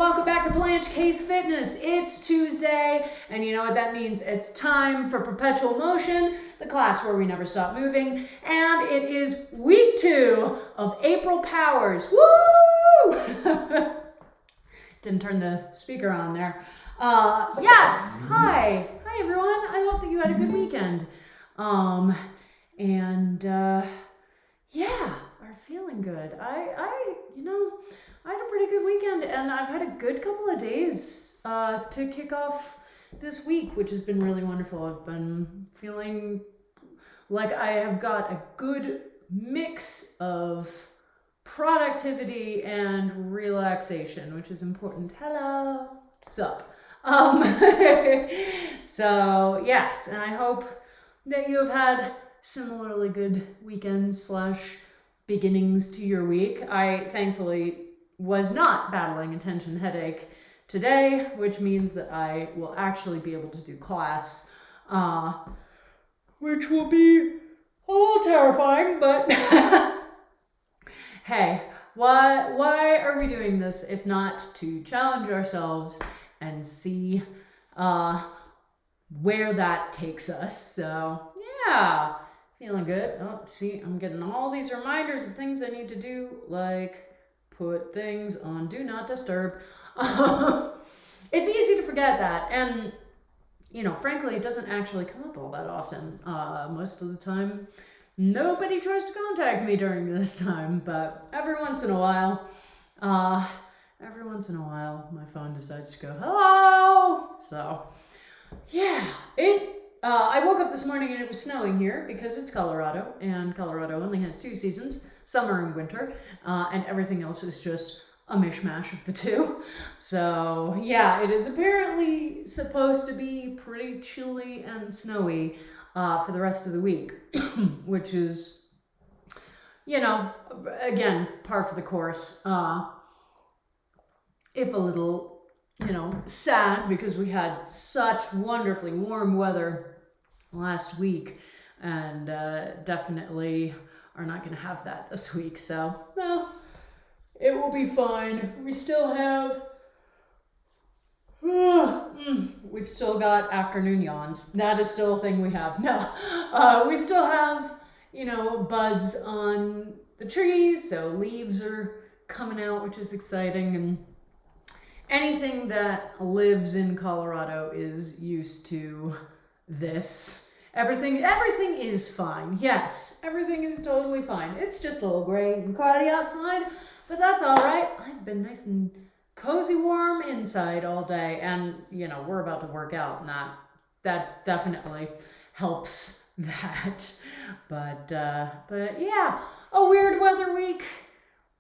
welcome back to Blanche Case Fitness. It's Tuesday, and you know what that means. It's time for Perpetual Motion, the class where we never stop moving, and it is week 2 of April Powers. Woo! Didn't turn the speaker on there. Yes, hi everyone. I hope that you had a good weekend. Yeah, are feeling good. I had a pretty good weekend, and I've had a good couple of days to kick off this week, which has been really wonderful. I've been feeling like I have got a good mix of productivity and relaxation, which is important. Hello, sup? So yes, and I hope that you have had similarly good weekends / beginnings to your week. I thankfully was not battling a tension headache today, which means that I will actually be able to do class, which will be a little terrifying, but hey, why are we doing this if not to challenge ourselves and see where that takes us? So yeah, feeling good. Oh, see, I'm getting all these reminders of things I need to do, like put things on do not disturb. It's easy to forget that, and frankly, it doesn't actually come up all that often. Most of the time, nobody tries to contact me during this time, but every once in a while, my phone decides to go hello. So yeah, I woke up this morning and it was snowing here because it's Colorado, and Colorado only has 2 seasons, summer and winter, and everything else is just a mishmash of the two. So yeah, it is apparently supposed to be pretty chilly and snowy for the rest of the week, which is, again, par for the course. If a little, sad, because we had such wonderfully warm weather last week, and definitely are not going to have that this week. So, well, it will be fine. We still have, we've still got afternoon yawns. That is still a thing we have. No, we still have, buds on the trees, so leaves are coming out, which is exciting, and anything that lives in Colorado is used to this. Everything is fine. Yes, everything is totally fine. It's just a little gray and cloudy outside, but that's all right. I've been nice and cozy warm inside all day, and we're about to work out, and that definitely helps that. But yeah, a weird weather week,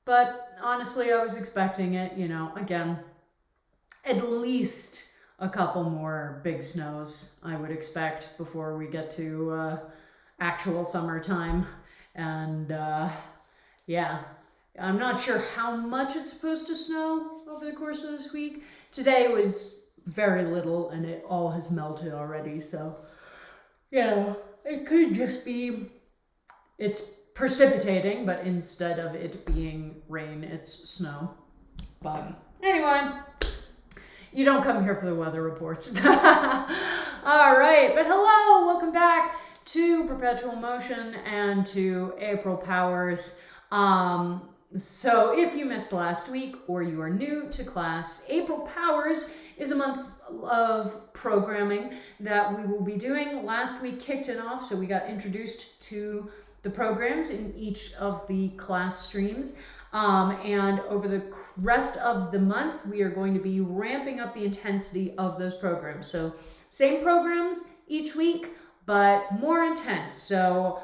but honestly, I was expecting it. Again, at least a couple more big snows I would expect before we get to actual summertime. And yeah, I'm not sure how much it's supposed to snow over the course of this week. Today was very little, and it all has melted already. So it could just be it's precipitating, but instead of it being rain, it's snow. But anyway, you don't come here for the weather reports. All right, but hello, welcome back to Perpetual Motion and to April Powers. So if you missed last week or you are new to class, April Powers is a month of programming that we will be doing. Last week kicked it off, so we got introduced to the programs in each of the class streams. And over the rest of the month, we are going to be ramping up the intensity of those programs. So same programs each week, but more intense. So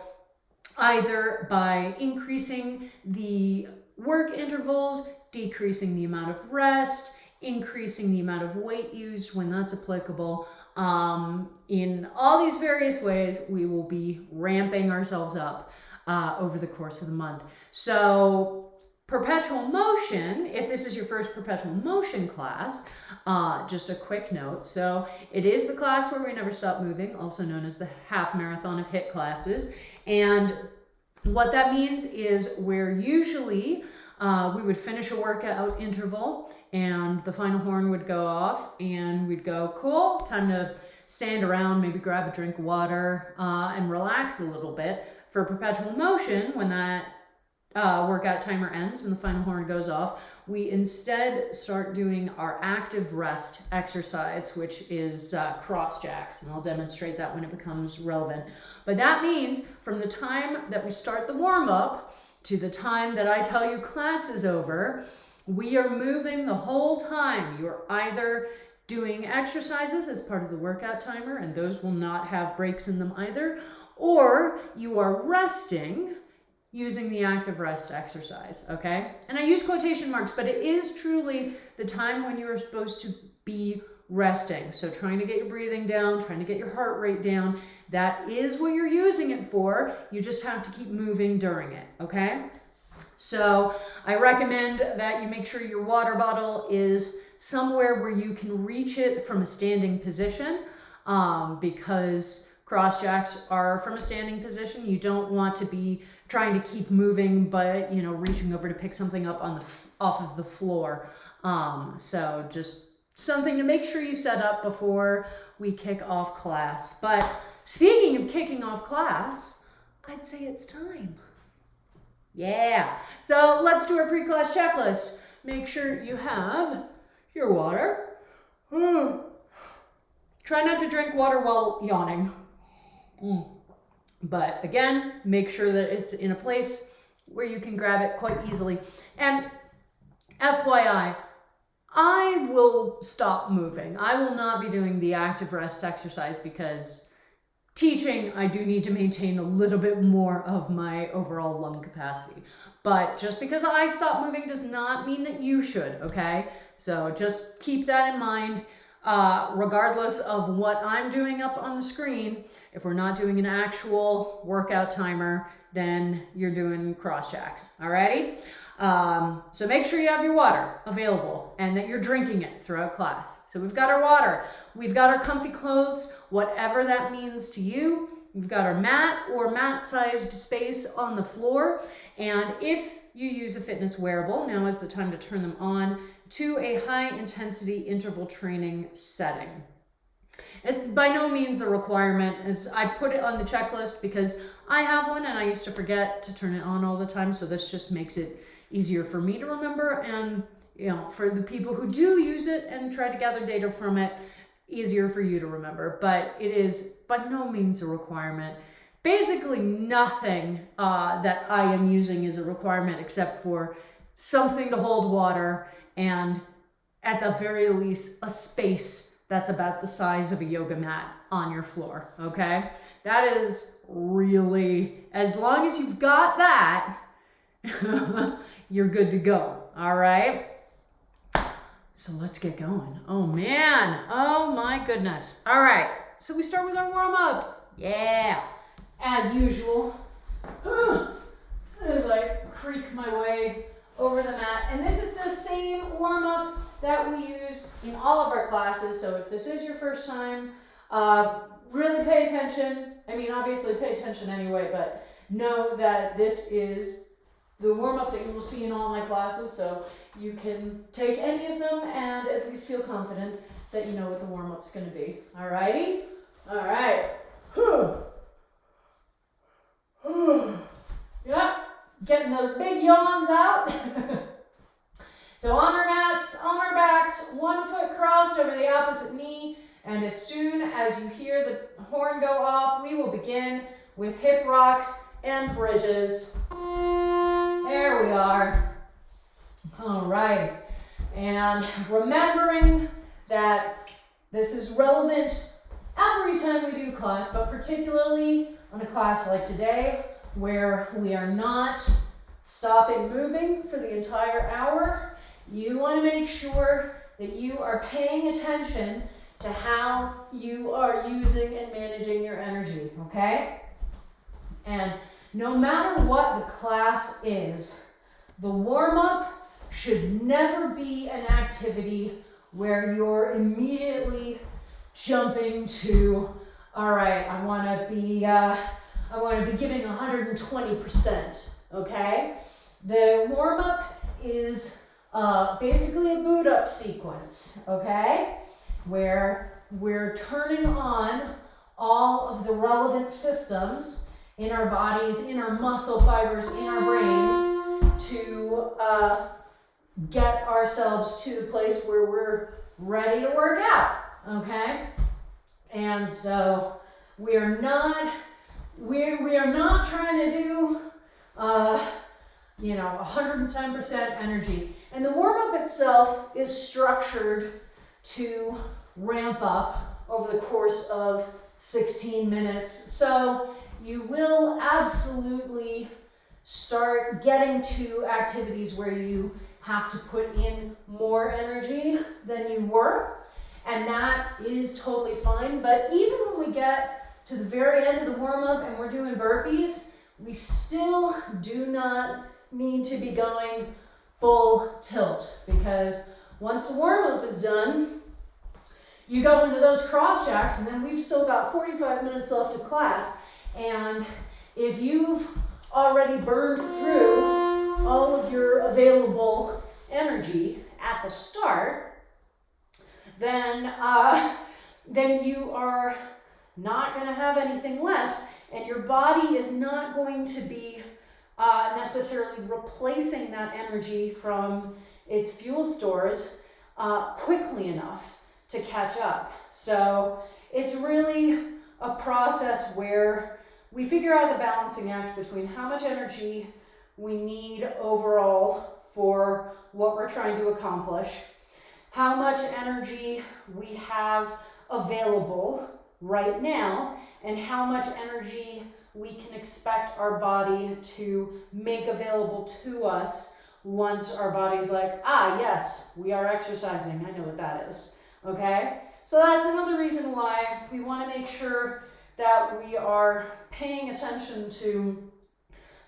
either by increasing the work intervals, decreasing the amount of rest, increasing the amount of weight used when that's applicable. In all these various ways, we will be ramping ourselves up over the course of the month. So Perpetual Motion, if this is your first Perpetual Motion class, just a quick note. So it is the class where we never stop moving, also known as the half marathon of HIIT classes. And what that means is we're usually we would finish a workout interval and the final horn would go off and we'd go, cool, time to stand around, maybe grab a drink of water and relax a little bit. For perpetual motion, when that workout timer ends and the final horn goes off, we instead start doing our active rest exercise, which is cross jacks, and I'll demonstrate that when it becomes relevant. But that means from the time that we start the warm-up to the time that I tell you class is over, we are moving the whole time. You're either doing exercises as part of the workout timer, and those will not have breaks in them either, or you are resting using the active rest exercise, okay? And I use quotation marks, but it is truly the time when you are supposed to be resting. So trying to get your breathing down, trying to get your heart rate down, that is what you're using it for. You just have to keep moving during it, okay? So I recommend that you make sure your water bottle is somewhere where you can reach it from a standing position, because cross jacks are from a standing position. You don't want to be trying to keep moving, but reaching over to pick something up on off of the floor. So just something to make sure you set up before we kick off class. But speaking of kicking off class, I'd say it's time. Yeah. So let's do our pre-class checklist. Make sure you have your water. Try not to drink water while yawning. But again, make sure that it's in a place where you can grab it quite easily. And FYI, I will stop moving. I will not be doing the active rest exercise because teaching, I do need to maintain a little bit more of my overall lung capacity. But just because I stop moving does not mean that you should, okay? So just keep that in mind. Regardless of what I'm doing up on the screen, if we're not doing an actual workout timer, then you're doing cross jacks, alrighty? So make sure you have your water available and that you're drinking it throughout class. So we've got our water, we've got our comfy clothes, whatever that means to you. We've got our mat or mat-sized space on the floor. And if you use a fitness wearable, now is the time to turn them on to a high-intensity interval training setting. It's by no means a requirement. I put it on the checklist because I have one and I used to forget to turn it on all the time, so this just makes it easier for me to remember, and for the people who do use it and try to gather data from it, easier for you to remember. But it is by no means a requirement. Basically nothing that I am using is a requirement except for something to hold water and at the very least a space that's about the size of a yoga mat on your floor, okay? That is really, as long as you've got that, you're good to go, all right? So let's get going. Oh man, oh my goodness. All right, so we start with our warm up. Yeah, as usual. As I creak my way over the mat. And this is the same warm up that we use in all of our classes. So if this is your first time, really pay attention. I mean, obviously pay attention anyway, but know that this is the warm up that you will see in all my classes. So you can take any of them and at least feel confident that you know what the warm up's going to be. Alrighty? All right. Yep. Getting those big yawns out. So on our mats, on our backs, 1 foot crossed over the opposite knee. And as soon as you hear the horn go off, we will begin with hip rocks and bridges. There we are. All right. And remembering that this is relevant every time we do class, but particularly on a class like today, where we are not stopping moving for the entire hour, you want to make sure that you are paying attention to how you are using and managing your energy, okay? And no matter what the class is, the warm-up should never be an activity where you're immediately jumping to, all right, I want to be giving 120%, okay? The warm-up is basically a boot up sequence, okay? Where we're turning on all of the relevant systems in our bodies, in our muscle fibers, in our brains to get ourselves to the place where we're ready to work out, okay? And so we are not trying to do 110% energy. And the warm-up itself is structured to ramp up over the course of 16 minutes. So you will absolutely start getting to activities where you have to put in more energy than you were, and that is totally fine. But even when we get to the very end of the warm-up and we're doing burpees, we still do not need to be going full tilt, because once the warm-up is done, you go into those cross jacks, and then we've still got 45 minutes left of class. And if you've already burned through all of your available energy at the start, then you are not going to have anything left, and your body is not going to be necessarily replacing that energy from its fuel stores quickly enough to catch up. So it's really a process where we figure out the balancing act between how much energy we need overall for what we're trying to accomplish, how much energy we have available right now, and how much energy we can expect our body to make available to us once our body's like, yes, we are exercising. I know what that is, okay? So that's another reason why we want to make sure that we are paying attention to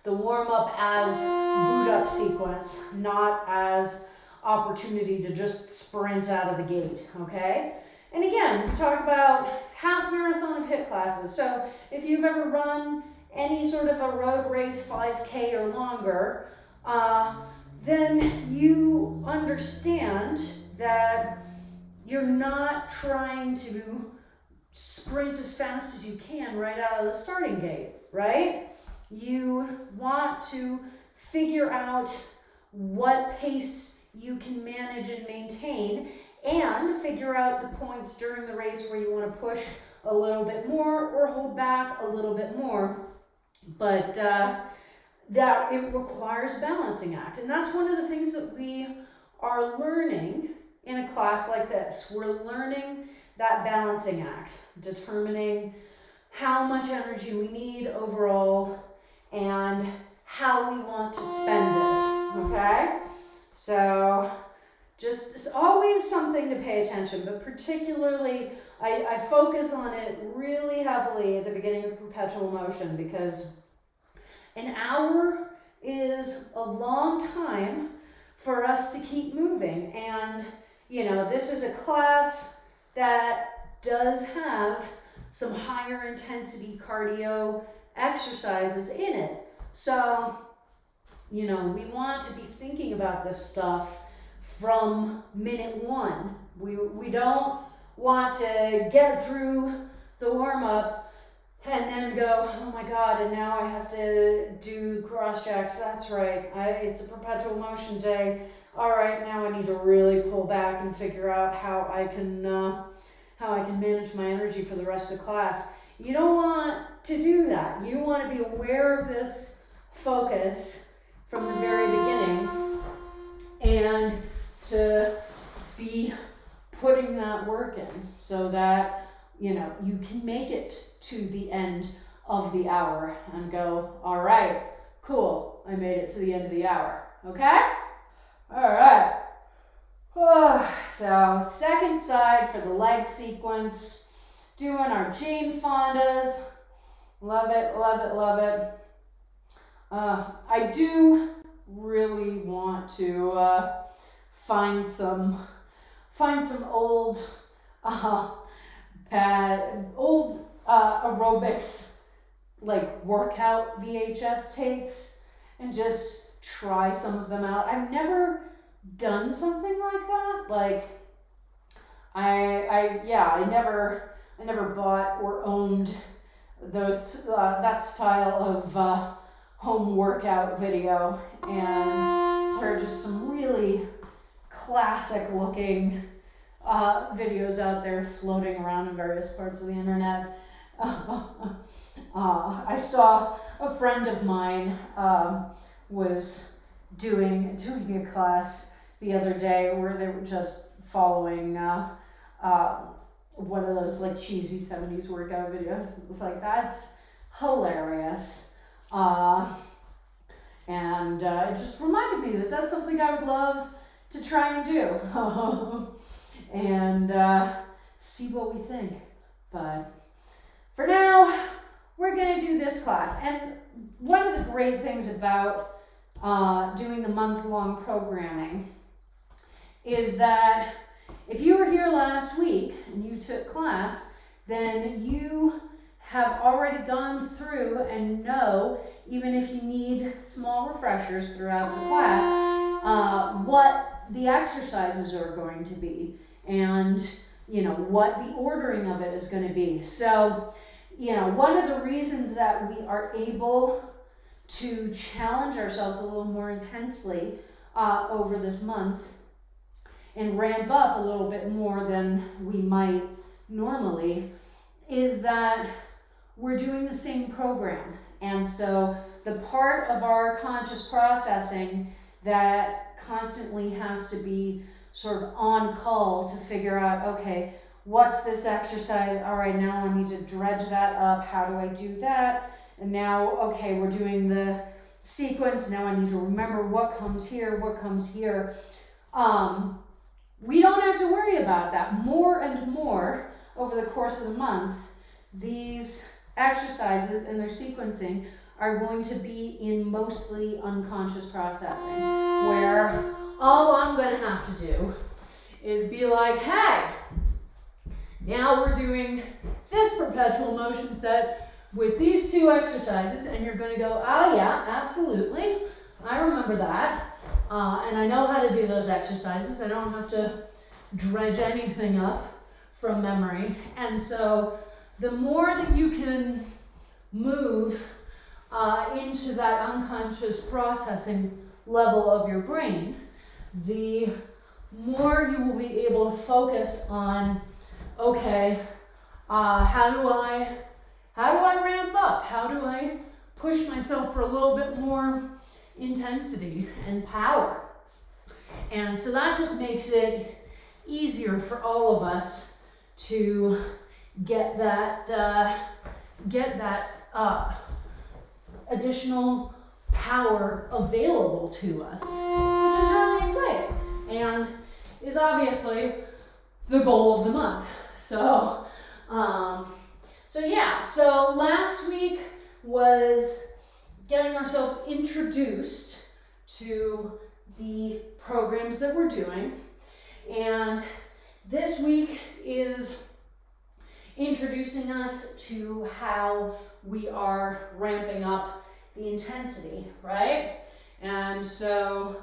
the warm-up as boot-up sequence, not as opportunity to just sprint out of the gate, okay? And again, we talk about half marathon of HIIT classes. So if you've ever run any sort of a road race, 5K or longer, then you understand that you're not trying to sprint as fast as you can right out of the starting gate, right? You want to figure out what pace you can manage and maintain, and figure out the points during the race where you want to push a little bit more or hold back a little bit more. But that it requires a balancing act. And that's one of the things that we are learning in a class like this. We're learning that balancing act, determining how much energy we need overall and how we want to spend it, okay? So just, it's always something to pay attention, but particularly I focus on it really heavily at the beginning of perpetual motion, because an hour is a long time for us to keep moving. And, this is a class that does have some higher intensity cardio exercises in it. So, we want to be thinking about this stuff from minute one. We don't want to get through the warm-up and then go, oh my God, and now I have to do cross jacks. That's right, it's a perpetual motion day. All right, now I need to really pull back and figure out how I can manage my energy for the rest of the class. You don't want to do that. You want to be aware of this focus from the very beginning, and to be putting that work in so that you can make it to the end of the hour and go, all right, cool, I made it to the end of the hour, okay? All right. So second side for the leg sequence, doing our Jane Fondas. Love it, love it, love it. I do really want to find some old aerobics like workout VHS tapes and just try some of them out. I've never done something like that. Like, I never bought or owned those that style of home workout video, and there are just some really classic looking videos out there floating around in various parts of the internet. I saw a friend of mine was doing a class the other day where they were just following one of those like cheesy 70s workout videos. It was like, that's hilarious. And it just reminded me that that's something I would love to try and do. And see what we think. But for now, we're going to do this class. And one of the great things about doing the month-long programming is that if you were here last week and you took class, then you have already gone through and know, even if you need small refreshers throughout the class, what the exercises are going to be, and what the ordering of it is going to be. So, one of the reasons that we are able to challenge ourselves a little more intensely over this month and ramp up a little bit more than we might normally is that we're doing the same program. And so the part of our conscious processing that constantly has to be sort of on call to figure out, okay, what's this exercise? All right, now I need to dredge that up. How do I do that? And now, okay, we're doing the sequence. Now I need to remember what comes here, what comes here. We don't have to worry about that. More and more over the course of the month, these exercises and their sequencing are going to be in mostly unconscious processing, where all I'm going to have to do is be like, hey, now we're doing this perpetual motion set with these two exercises, and you're going to go, oh yeah, absolutely, I remember that, and I know how to do those exercises. I don't have to dredge anything up from memory. And so the more that you can move into that unconscious processing level of your brain, the more you will be able to focus on, okay, how do I ramp up? How do I push myself for a little bit more intensity and power? And so that just makes it easier for all of us to get that additional power available to us, which is really exciting and is obviously the goal of the month. So so last week was getting ourselves introduced to the programs that we're doing, and this week is introducing us to how we are ramping up the intensity, right? And so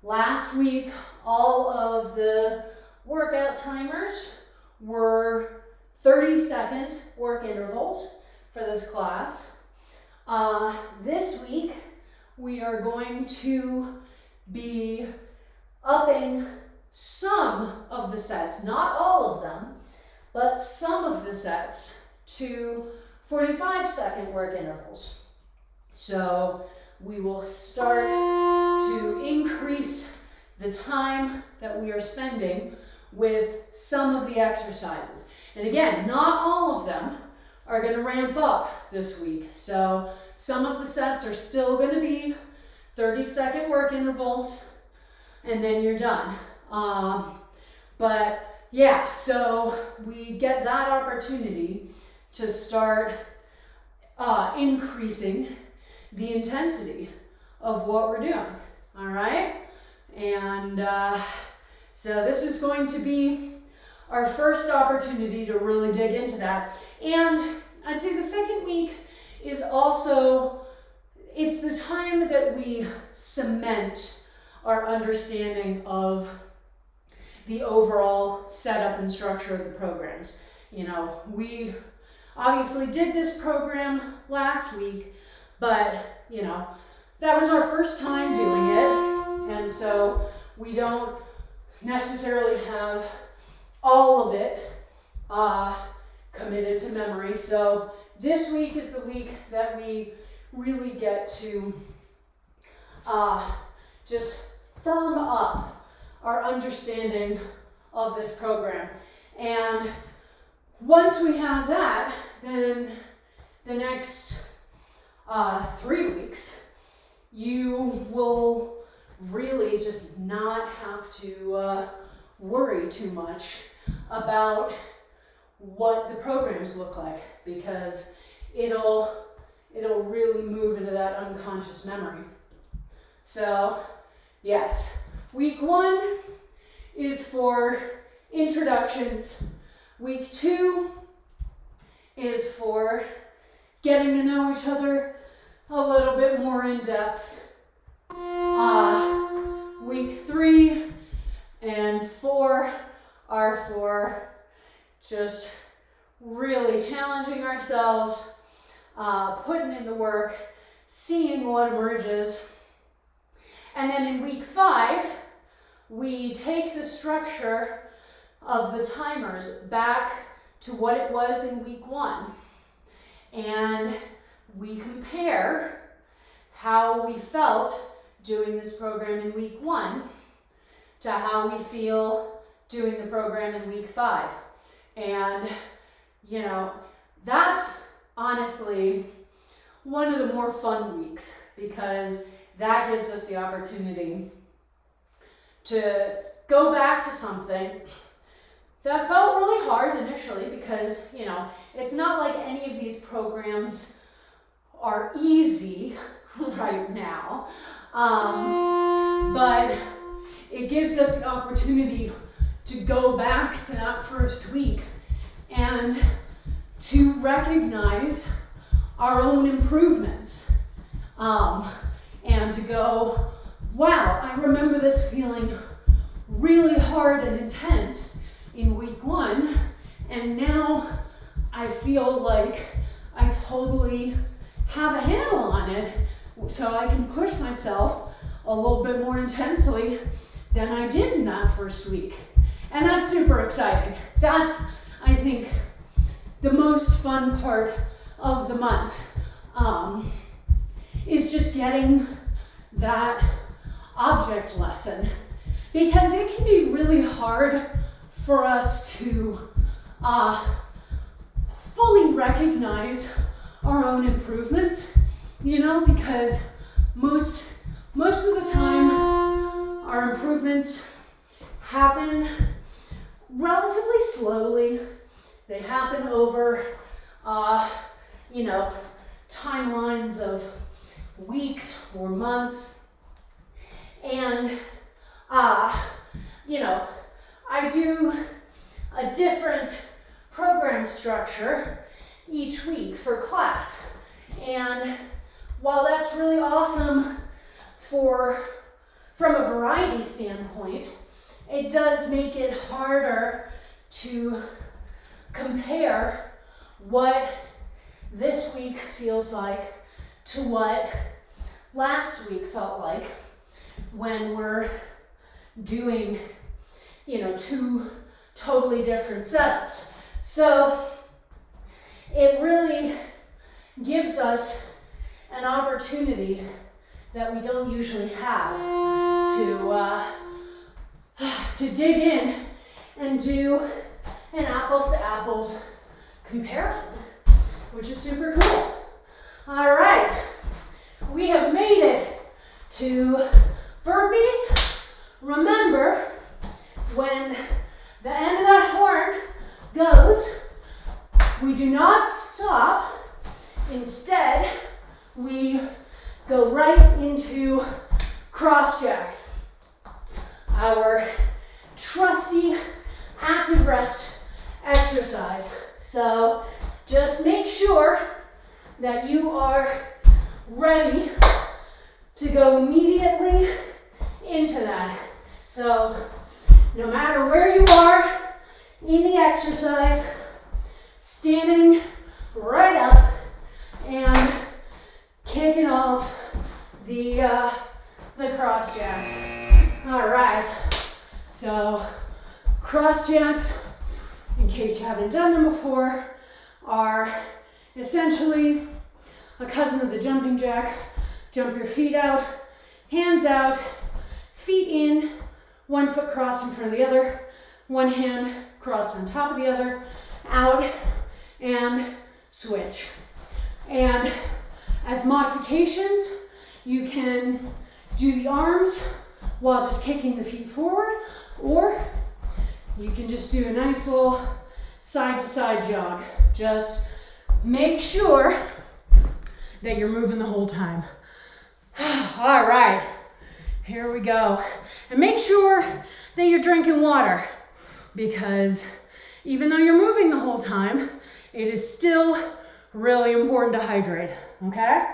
last week, all of the workout timers were 30-second work intervals for this class. This week, we are going to be upping some of the sets, not all of them, but some of the sets to 45-second work intervals. So we will start to increase the time that we are spending with some of the exercises. And again, not all of them are going to ramp up this week. So some of the sets are still going to be 30-second work intervals, and then you're done. But yeah, so we get that opportunity to start increasing the intensity of what we're doing. All right? And so this is going to be our first opportunity to really dig into that. And I'd say the second week is also it's the time that we cement our understanding of the overall setup and structure of the programs. You know, we obviously did this program last week, but you know, that was our first time doing it, and so we don't necessarily have all of it committed to memory. So this week is the week that we really get to just firm up our understanding of this program. And once we have that, then the next 3 weeks, you will really just not have to worry too much about what the programs look like, because it'll really move into that unconscious memory. So yes, week 1 is for introductions. Week 2 is for getting to know each other a little bit more in depth. Week 3 and 4 are for just really challenging ourselves, putting in the work, seeing what emerges. And then in week 5, we take the structure of the timers back to what it was in week 1. And we compare how we felt doing this program in week 1 to how we feel doing the program in week 5. And, you know, that's honestly one of the more fun weeks, because that gives us the opportunity to go back to something that felt really hard initially, because, you know, it's not like any of these programs are easy right now, but it gives us the opportunity to go back to that first week and to recognize our own improvements, and to go, wow, I remember this feeling really hard and intense in week 1, and now I feel like I totally have a handle on it, so I can push myself a little bit more intensely than I did in that first week. And that's super exciting. That's, I think, the most fun part of the month, is just getting that object lesson, because it can be really hard for us to fully recognize our own improvements, you know, because most of the time our improvements happen relatively slowly. They happen over, you know, timelines of weeks or months. And, you know, I do a different program structure each week for class. And while that's really awesome from a variety standpoint, it does make it harder to compare what this week feels like to what last week felt like, when we're doing, you know, 2 totally different setups. So it really gives us an opportunity that we don't usually have to dig in and do an apples to apples comparison, which is super cool. All right, we have made it to burpees. Remember, when the end of that horn goes, we do not stop. Instead, we go right into cross jacks, our trusty active rest exercise. So just make sure that you are ready to go immediately into that. So no matter where you are in the exercise, standing right up and kicking off the cross jacks. All right, so cross jacks, in case you haven't done them before, are essentially a cousin of the jumping jack. Jump your feet out, hands out, feet in, one foot crossed in front of the other, one hand crossed on top of the other, out, and switch. And as modifications, you can do the arms while just kicking the feet forward, or you can just do a nice little side-to-side jog. Just make sure that you're moving the whole time. All right, here we go. And make sure that you're drinking water, because even though you're moving the whole time, it is still really important to hydrate, okay?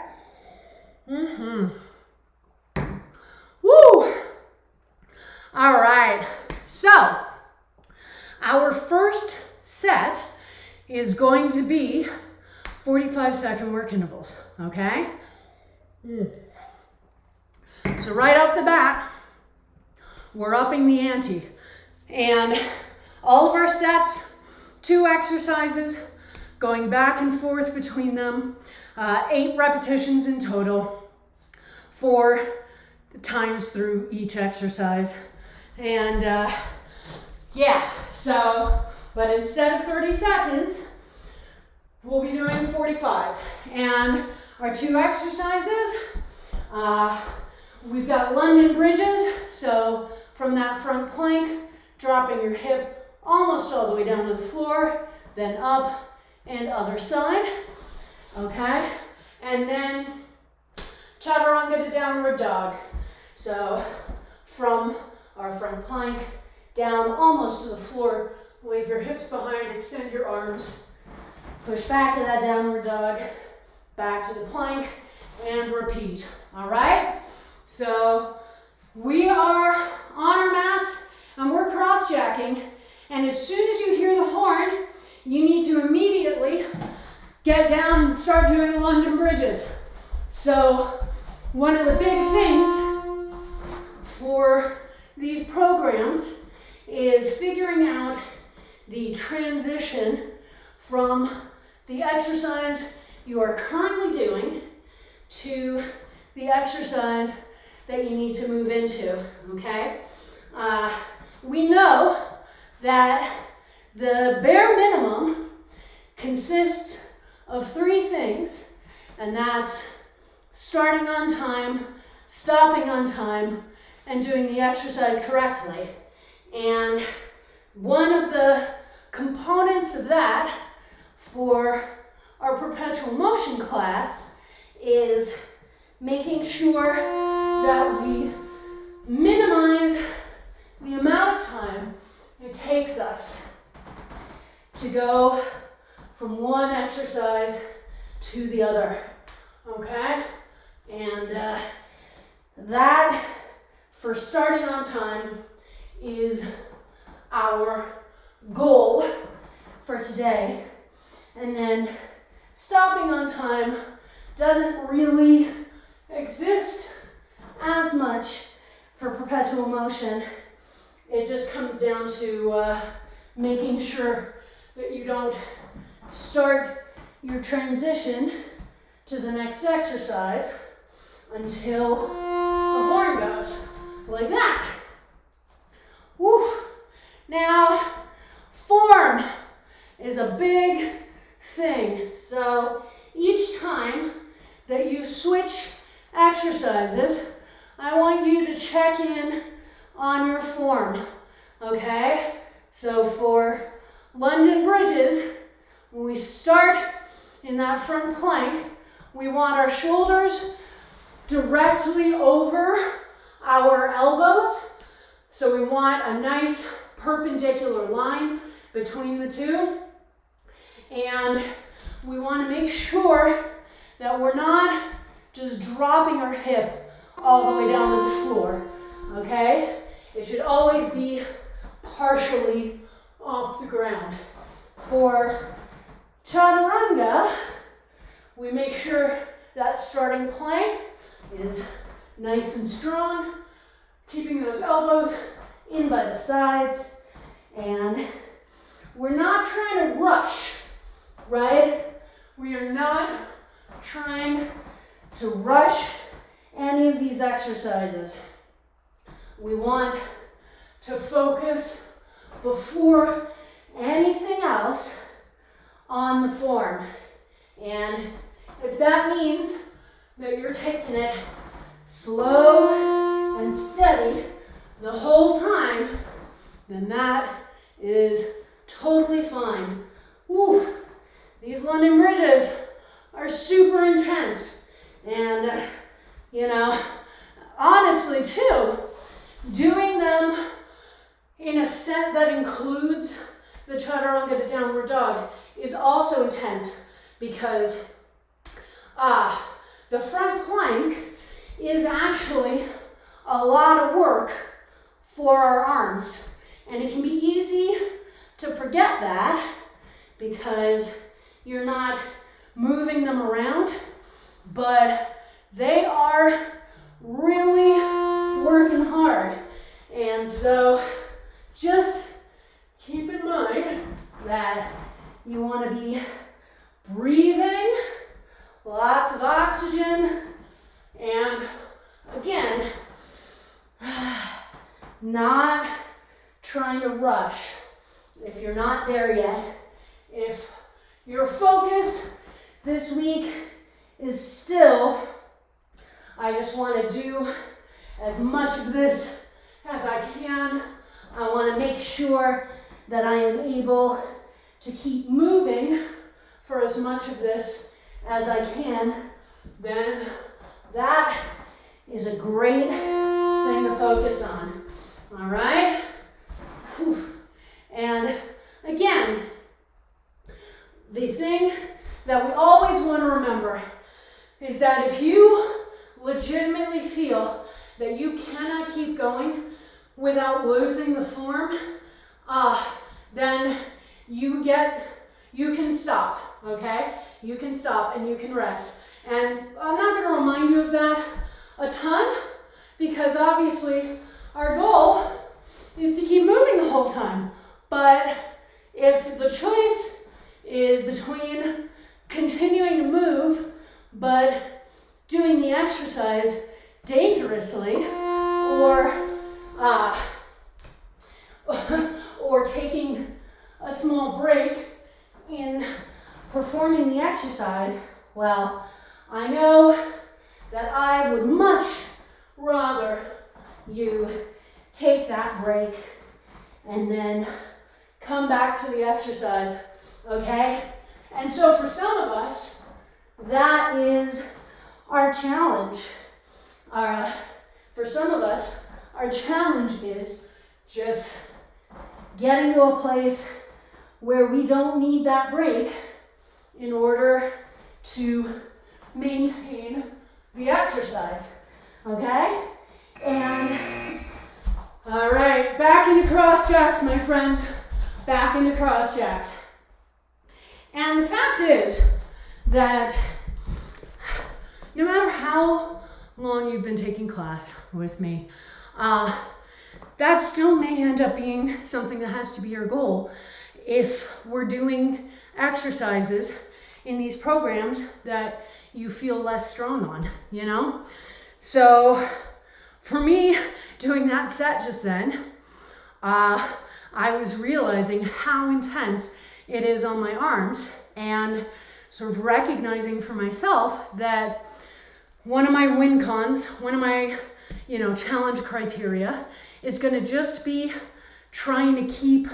Woo! All right, so our first set is going to be 45-second work intervals, okay? So right off the bat, we're upping the ante. And all of our sets, 2 exercises, going back and forth between them, 8 repetitions in total, 4 times through each exercise. And yeah, so, but instead of 30 seconds, we'll be doing 45. And our 2 exercises, we've got London bridges. So from that front plank, dropping your hip almost all the way down to the floor, then up and other side, okay? And then chaturanga to downward dog. So from our front plank, down almost to the floor, leave your hips behind, extend your arms, push back to that downward dog, back to the plank, and repeat, all right? So we are on our mats, and we're cross-jacking, and as soon as you hear the horn, you need to immediately get down and start doing London bridges. So one of the big things for these programs is figuring out the transition from the exercise you are currently doing to the exercise that you need to move into, okay? We know that the bare minimum consists of 3 things, and that's starting on time, stopping on time, and doing the exercise correctly. And one of the components of that for our perpetual motion class is making sure that we minimize the amount of time it takes us to go from one exercise to the other, okay? And that, for starting on time, is our goal for today. And then stopping on time doesn't really exist as much for perpetual motion. It just comes down to making sure that you don't start your transition to the next exercise until the horn goes, like that. Woo. Now, form is a big thing. So each time that you switch exercises, I want you to check in on your form, okay? So for London bridges, when we start in that front plank, we want our shoulders directly over our elbows. So we want a nice perpendicular line between the two. And we want to make sure that we're not just just dropping our hip all the way down to the floor, okay? It should always be partially off the ground. For chaturanga, we make sure that starting plank is nice and strong, keeping those elbows in by the sides, and we're not trying to rush, right? We are not trying to rush any of these exercises. We want to focus before anything else on the form. And if that means that you're taking it slow and steady the whole time, then that is totally fine. Woo, these London bridges are super intense. And, you know, honestly too, doing them in a set that includes the chaturanga to downward dog is also intense because the front plank is actually a lot of work for our arms. And it can be easy to forget that because you're not moving them around, but they are really working hard. And so just keep in mind that you want to be breathing, lots of oxygen, and again, not trying to rush if you're not there yet. If your focus this week is still, I just want to do as much of this as I can. I want to make sure that I am able to keep moving for as much of this as I can, then that is a great thing to focus on. All right? Whew. And again, the thing that we always want to remember is that if you legitimately feel that you cannot keep going without losing the form, then you can stop, okay? You can stop and you can rest. And I'm not going to remind you of that a ton because obviously our goal is to keep moving the whole time. But if the choice is between continuing to move but doing the exercise dangerously or taking a small break in performing the exercise, well, I know that I would much rather you take that break and then come back to the exercise, okay? And so for some of us, that is our challenge. For some of us, our challenge is just getting to a place where we don't need that break in order to maintain the exercise, okay? And, all right, back into cross jacks, my friends. Back into cross jacks. And the fact is that no matter how long you've been taking class with me, that still may end up being something that has to be your goal if we're doing exercises in these programs that you feel less strong on, you know? So for me, doing that set just then, I was realizing how intense it is on my arms and sort of recognizing for myself that one of my win cons, one of my, challenge criteria is going to just be trying to keep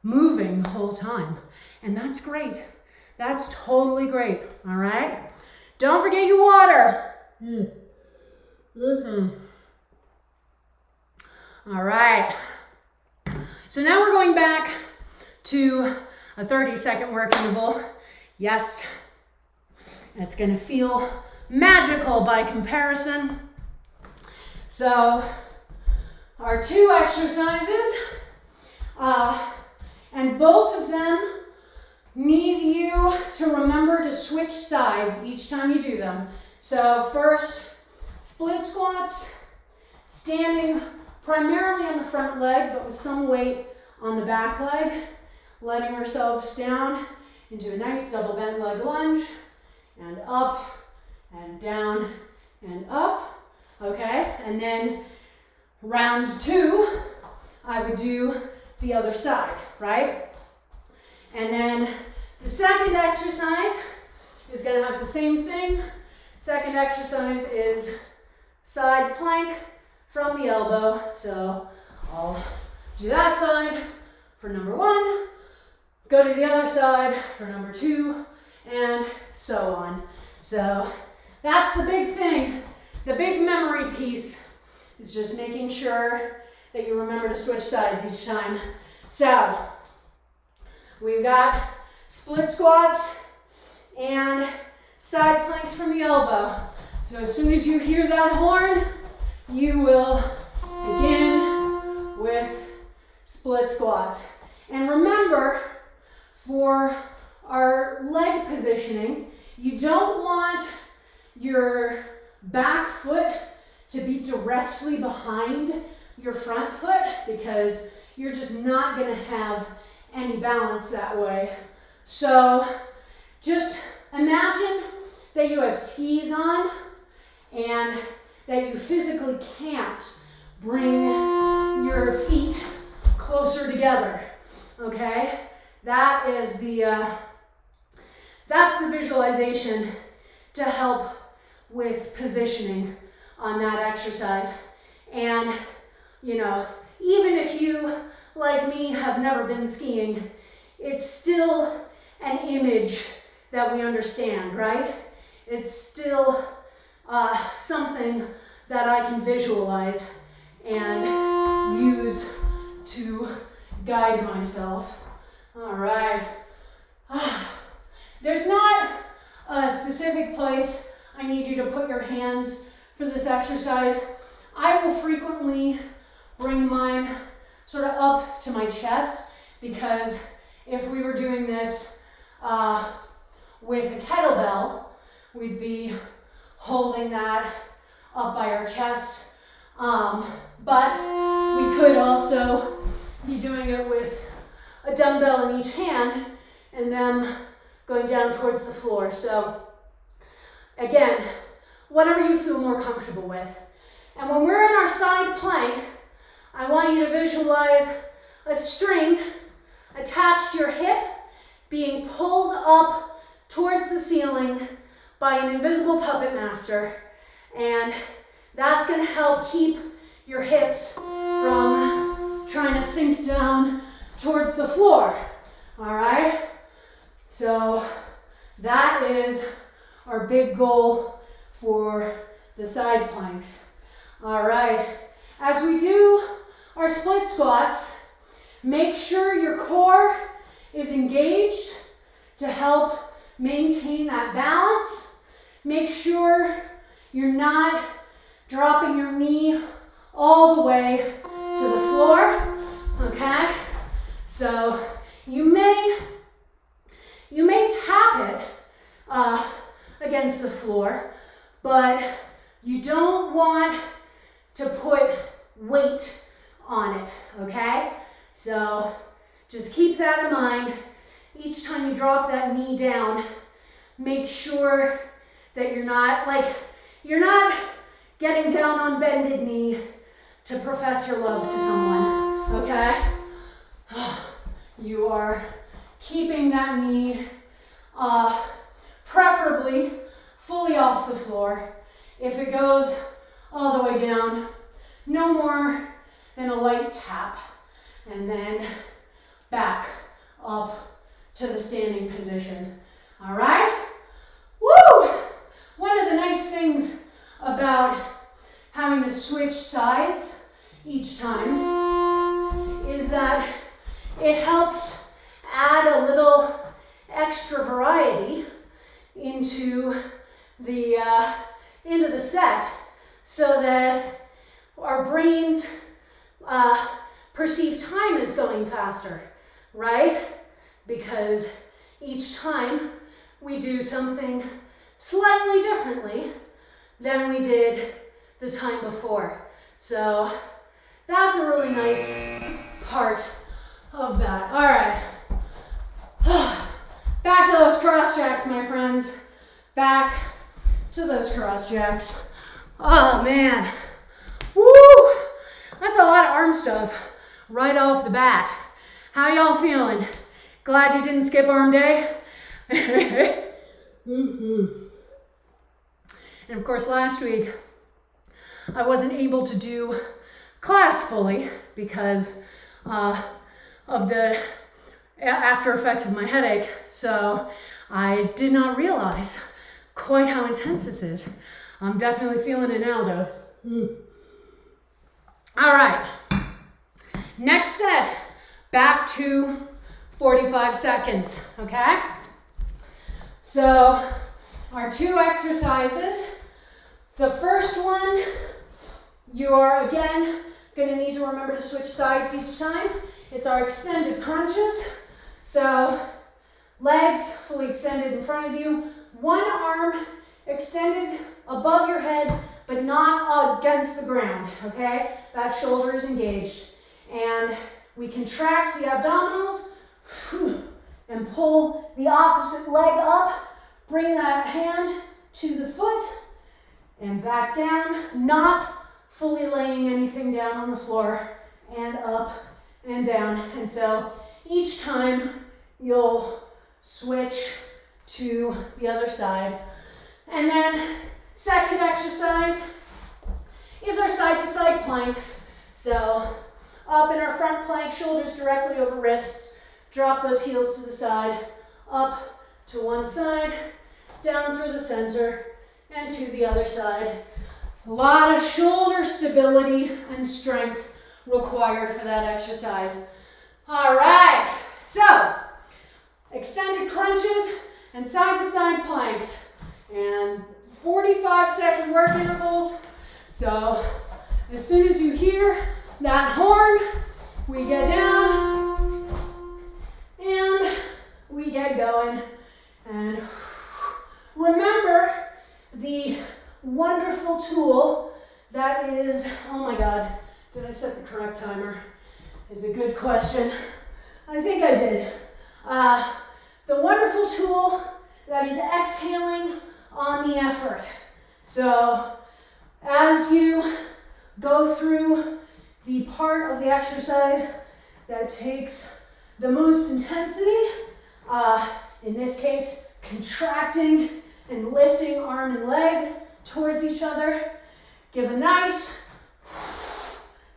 moving the whole time. And that's great. That's totally great. All right. Don't forget your water. All right. So now we're going back to a 30-second work interval. Yes. It's going to feel magical by comparison. So our 2 exercises, and both of them need you to remember to switch sides each time you do them. So first, split squats, standing primarily on the front leg, but with some weight on the back leg, letting ourselves down into a nice double bent leg lunge, and up, and down, and up, okay? And then round 2, I would do the other side, right? And then the second exercise is gonna have the same thing. Second exercise is side plank from the elbow. So I'll do that side for number 1, go to the other side for number 2, and so on. So that's the big thing. The big memory piece is just making sure that you remember to switch sides each time. So we've got split squats and side planks from the elbow. So as soon as you hear that horn, you will begin with split squats. And remember, for our leg positioning, you don't want your back foot to be directly behind your front foot because you're just not going to have any balance that way. So just imagine that you have skis on and that you physically can't bring your feet closer together, okay? That's the visualization to help with positioning on that exercise. And, you know, even if you, like me, have never been skiing, it's still an image that we understand, right? It's still something that I can visualize and use to guide myself. All right. There's not a specific place I need you to put your hands for this exercise. I will frequently bring mine sort of up to my chest because if we were doing this with a kettlebell, we'd be holding that up by our chest. But we could also be doing it with a dumbbell in each hand and them going down towards the floor. So again, whatever you feel more comfortable with. And when we're in our side plank, I want you to visualize a string attached to your hip being pulled up towards the ceiling by an invisible puppet master. And that's going to help keep your hips from trying to sink down towards the floor. All right? So that is our big goal for the side planks. All right. As we do our split squats, make sure your core is engaged to help maintain that balance. Make sure you're not dropping your knee all the way to the floor, okay? So you may tap it against the floor, but you don't want to put weight on it, okay? So just keep that in mind. Each time you drop that knee down, make sure that you're not getting down on bended knee to profess your love to someone, okay? You are keeping that knee preferably fully off the floor. If it goes all the way down, no more than a light tap, and then back up to the standing position. All right? Woo! One of the nice things about having to switch sides each time is that it helps add a little extra variety into the end of the set so that our brains perceive time as going faster, right? Because each time we do something slightly differently than we did the time before. So that's a really nice part of that. All right. Back to those cross jacks, my friends. Back to those cross jacks. Oh man. Woo! That's a lot of arm stuff right off the bat. How y'all feeling? Glad you didn't skip arm day? And of course, last week, I wasn't able to do class fully because of the after effects of my headache. So I did not realize quite how intense this is. I'm definitely feeling it now though. All right, next set, back to 45 seconds, okay? So our two exercises, the first one, you're again gonna need to remember to switch sides each time. It's our extended crunches. So legs fully extended in front of you, one arm extended above your head, but not against the ground, okay? That shoulder is engaged. And we contract the abdominals and pull the opposite leg up. Bring that hand to the foot and back down, not fully laying anything down on the floor, and up and down. And so each time you'll switch to the other side. And then second exercise is our side-to-side planks. So up in our front plank, shoulders directly over wrists, drop those heels to the side, up to one side, down through the center, and to the other side. A lot of shoulder stability and strength required for that exercise. All right, so extended crunches and side-to-side planks, and 45-second work intervals. So as soon as you hear that horn, we get down and we get going. And remember the wonderful tool that is, oh my God, did I set the correct timer? Is a good question. I think I did. The wonderful tool that is exhaling on the effort. So as you go through the part of the exercise that takes the most intensity, in this case, contracting and lifting arm and leg towards each other, give a nice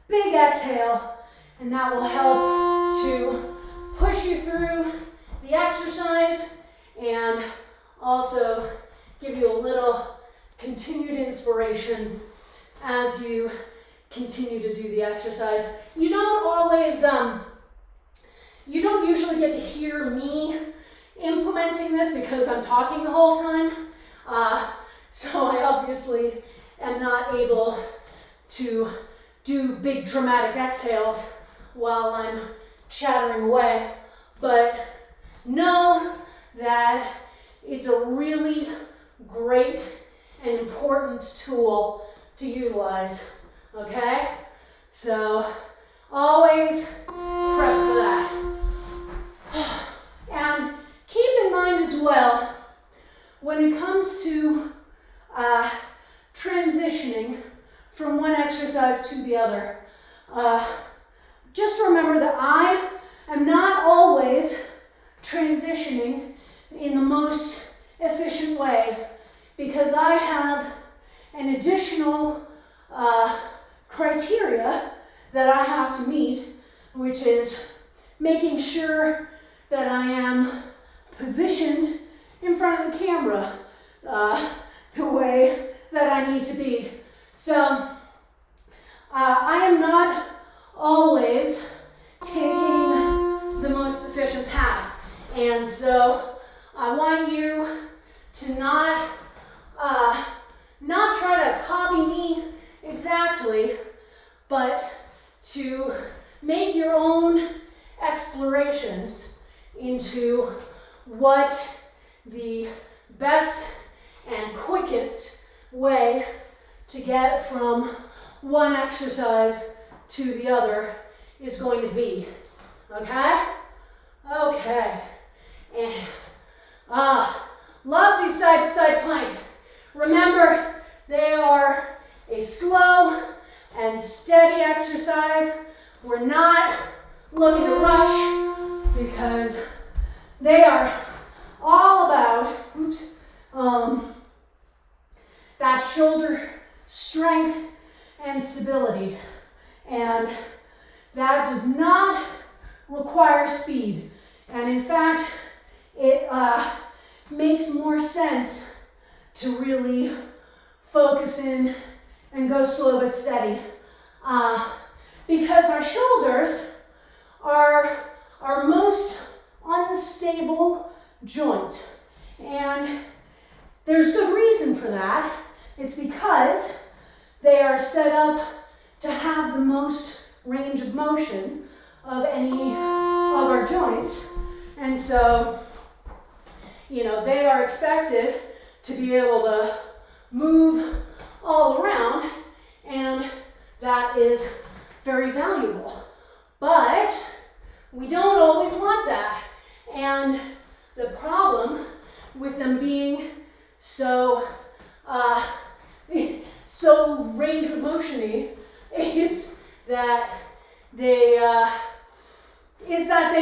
big exhale, and that will help to push you through the exercise and also give you a little continued inspiration as you continue to do the exercise. You don't always, you don't usually get to hear me implementing this because I'm talking the whole time. So I obviously am not able to do big dramatic exhales while I'm chattering away, but know that it's a really great and important tool to utilize, okay? So always prep for that. And keep in mind as well, when it comes to transitioning from one exercise to the other, just remember that I am not always transitioning in the most efficient way because I have an additional criteria that I have to meet, which is making sure that I am positioned in front of the camera the way that I need to be. So I am not always taking the most efficient path. And so I want you to not exactly, but to make your own explorations into what the best and quickest way to get from one exercise to the other is going to be. Okay? Okay. And love these side-to-side planks. Remember, they are a slow and steady exercise. We're not looking to rush because they are all about, that shoulder strength and stability. And that does not require speed. And in fact, it makes more sense to really focus in and go slow but steady. Because our shoulders are our most unstable joint. And there's good reason for that. It's because they are set up to have the most range of motion of any of our joints. And so, they are expected to be able to move all around, and that is very valuable. But we don't always want that. And the problem with them being so range of motion-y is that they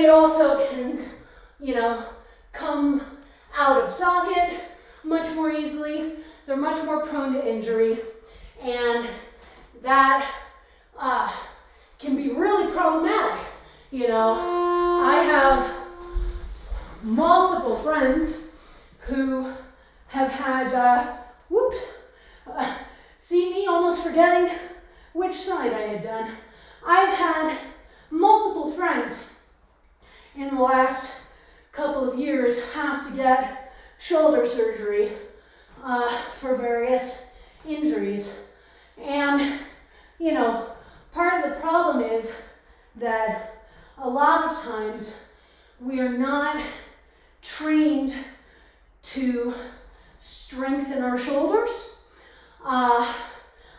also can, come out of socket much more easily. They're much more prone to injury, and that can be really problematic. I have multiple friends who have had, see me almost forgetting which side I had done. I've had multiple friends in the last couple of years have to get shoulder surgery for various injuries. And, part of the problem is that a lot of times we are not trained to strengthen our shoulders. I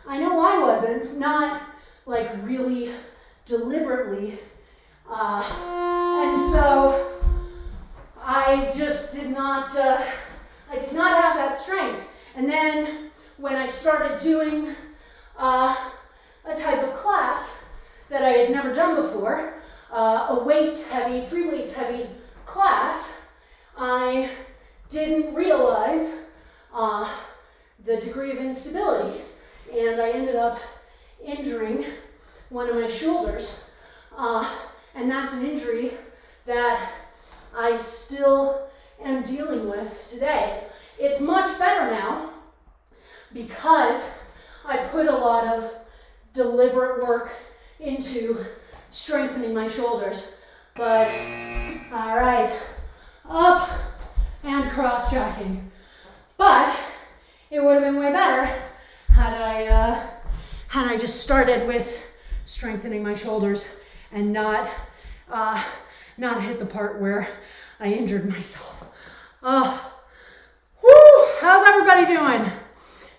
know I wasn't, not like really deliberately. And so I just did not have that strength. And then when I started doing a type of class that I had never done before, a free weights heavy class, I didn't realize the degree of instability. And I ended up injuring one of my shoulders. And that's an injury that I still am dealing with today. It's much better now because I put a lot of deliberate work into strengthening my shoulders. But, all right, up and cross-tracking. But it would have been way better had I just started with strengthening my shoulders and not hit the part where I injured myself. How's everybody doing?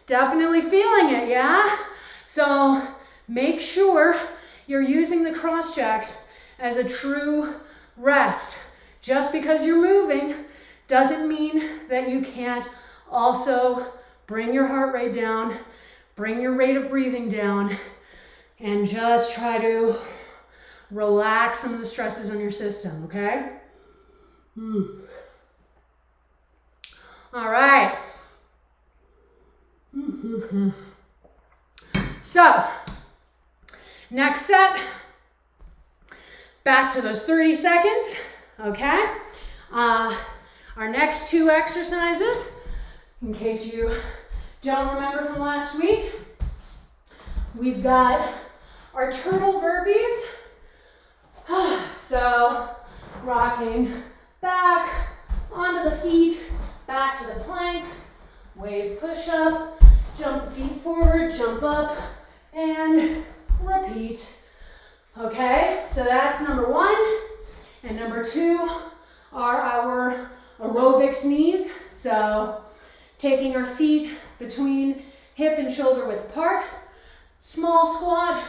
Definitely feeling it, yeah? So make sure you're using the cross jacks as a true rest. Just because you're moving doesn't mean that you can't also bring your heart rate down, bring your rate of breathing down, and just try to relax some of the stresses on your system, okay? All right. So, next set, back to those 30 seconds, okay? Our next two exercises, in case you don't remember from last week, we've got our turtle burpees. So, rocking back onto the feet, back to the plank, wave push up, jump the feet forward, jump up, and and repeat. Okay, so that's number 1. And number 2 are our aerobics knees. So taking our feet between hip and shoulder width apart, small squat,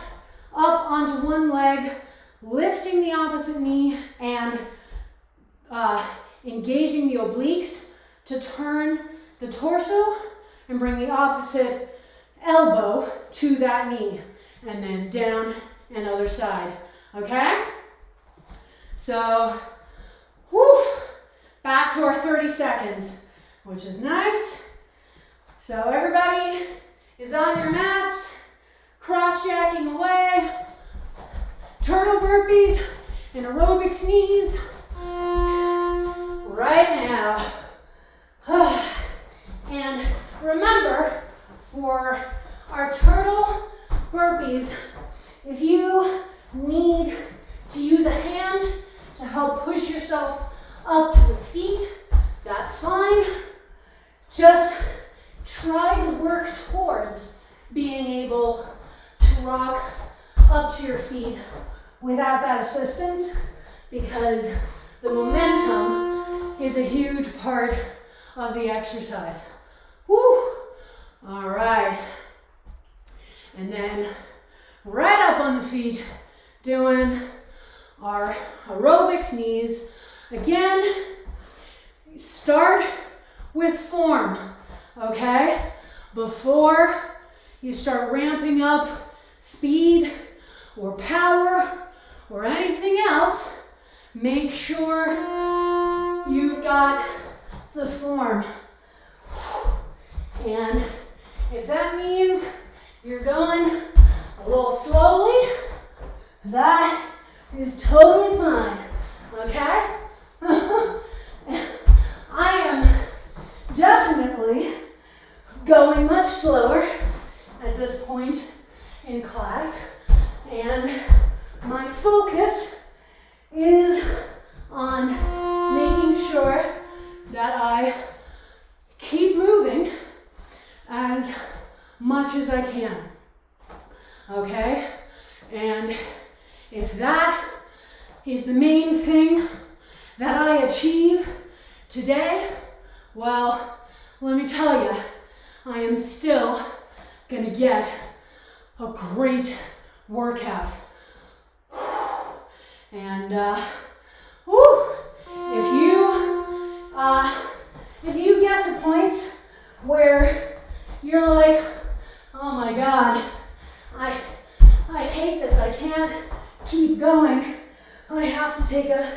up onto one leg, lifting the opposite knee and engaging the obliques to turn the torso and bring the opposite elbow to that knee. And then down and other side, okay? So, back to our 30 seconds, which is nice. So everybody is on your mats, cross-jacking away, turtle burpees and aerobics knees right now. And remember, for our turtle burpees, if you need to use a hand to help push yourself up to the feet, that's fine. Just try to work towards being able to rock up to your feet without that assistance, because the momentum is a huge part of the exercise. Woo! All right. And then right up on the feet, doing our aerobics knees. Again, start with form, okay? Before you start ramping up speed or power or anything else, make sure you've got the form. And if that means you're going a little slowly, that is totally fine, okay? I am definitely going much slower at this point in class, and my focus is on making sure that I keep moving as much as I can, okay? And if that is the main thing that I achieve today, well, let me tell you, I am still gonna get a great workout. And if you get to points where you're like, oh my God, I hate this, I can't keep going, I have to take a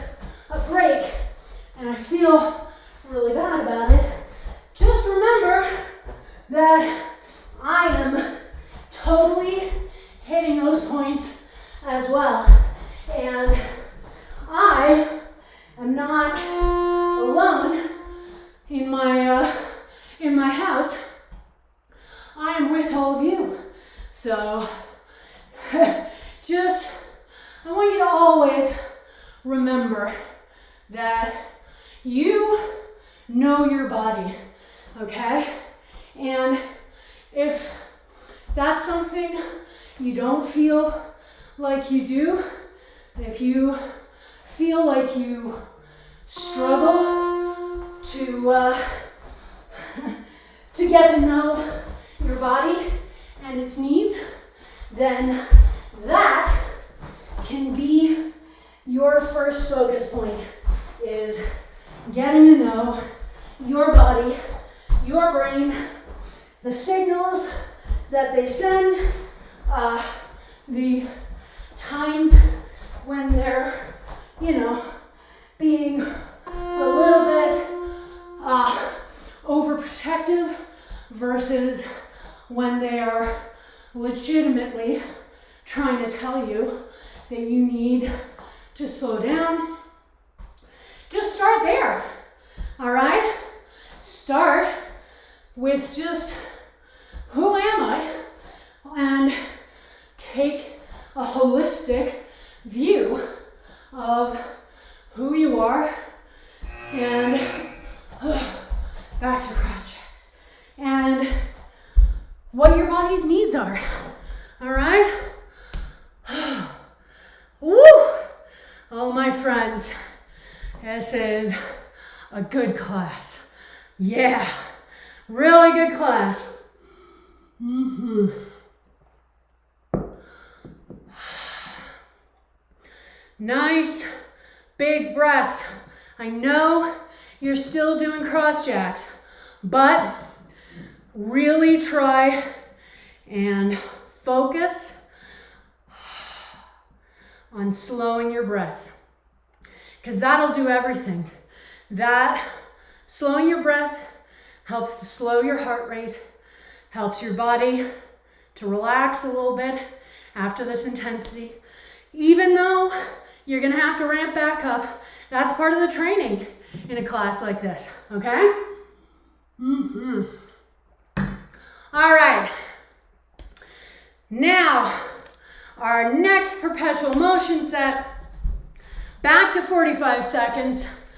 break, and I feel really bad about it, just remember that I am totally hitting those points as well. And I am not alone in my house. I am with all of you. So I want you to always remember that you know your body, okay? And if that's something you don't feel like you do, if you feel like you struggle to get to know your body and its needs, then that can be your first focus point, is getting to know your body, your brain, the signals that they send, the times when they're, being a little bit overprotective versus when they are legitimately trying to tell you that you need to slow down. Just start there, all right? Start with just, who am I? And take a holistic view of who you are, and back to cross checks, and what your body's needs are, All right? Woo! Oh, my friends, this is a good class. Yeah, really good class. Nice, big breaths. I know you're still doing cross jacks, but really try and focus on slowing your breath, because that'll do everything. That slowing your breath helps to slow your heart rate, helps your body to relax a little bit after this intensity. Even though you're gonna have to ramp back up, that's part of the training in a class like this, okay? All right. Now, our next perpetual motion set, back to 45 seconds.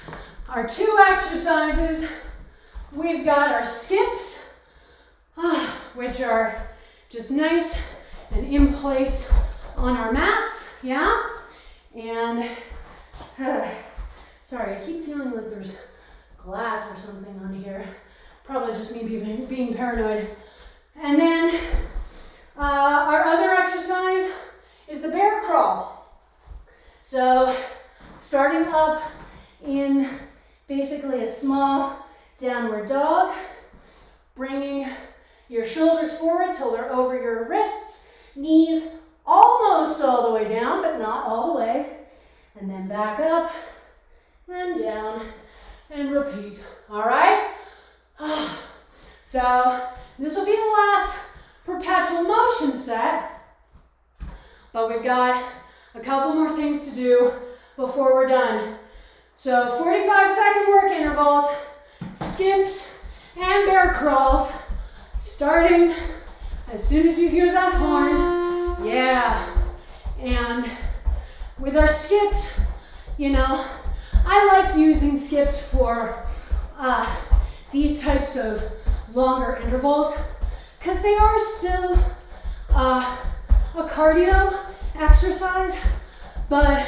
Our 2 exercises, we've got our skips, which are just nice and in place on our mats, yeah? And, sorry, I keep feeling like there's glass or something on here. Probably just me being paranoid. And then our other exercise is the bear crawl. So starting up in basically a small downward dog, bringing your shoulders forward till they're over your wrists, knees almost all the way down, but not all the way, and then back up and down and repeat. All right? So this will be the last perpetual motion set, but we've got a couple more things to do before we're done. So 45-second work intervals, skips, and bear crawls, starting as soon as you hear that horn. Yeah. And with our skips, you know, I like using skips for these types of longer intervals because they are still a cardio exercise, but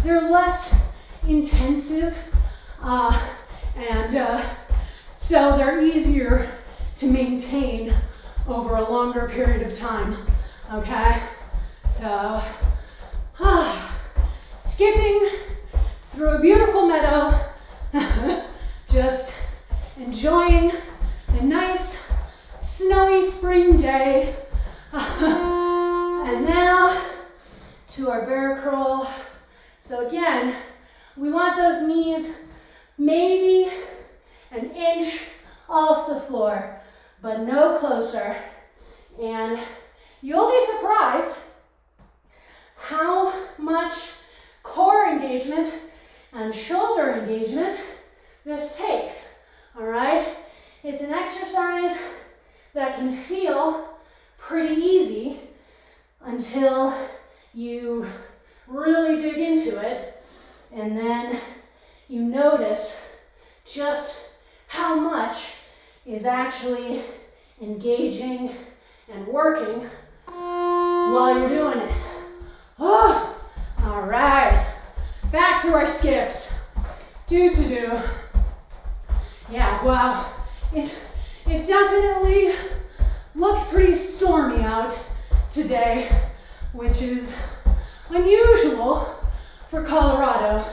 they're less intensive, and so they're easier to maintain over a longer period of time, okay? So, skipping through a beautiful meadow, just enjoying a nice snowy spring day. And now to our bear crawl. So again, we want those knees maybe an inch off the floor, but no closer. And you'll be surprised how much core engagement and shoulder engagement this takes, all right? It's an exercise that can feel pretty easy until you really dig into it, and then you notice just how much is actually engaging and working while you're doing it. Oh, all right, back to our skips. Do. Yeah, wow, it definitely looks pretty stormy out today, which is unusual for Colorado.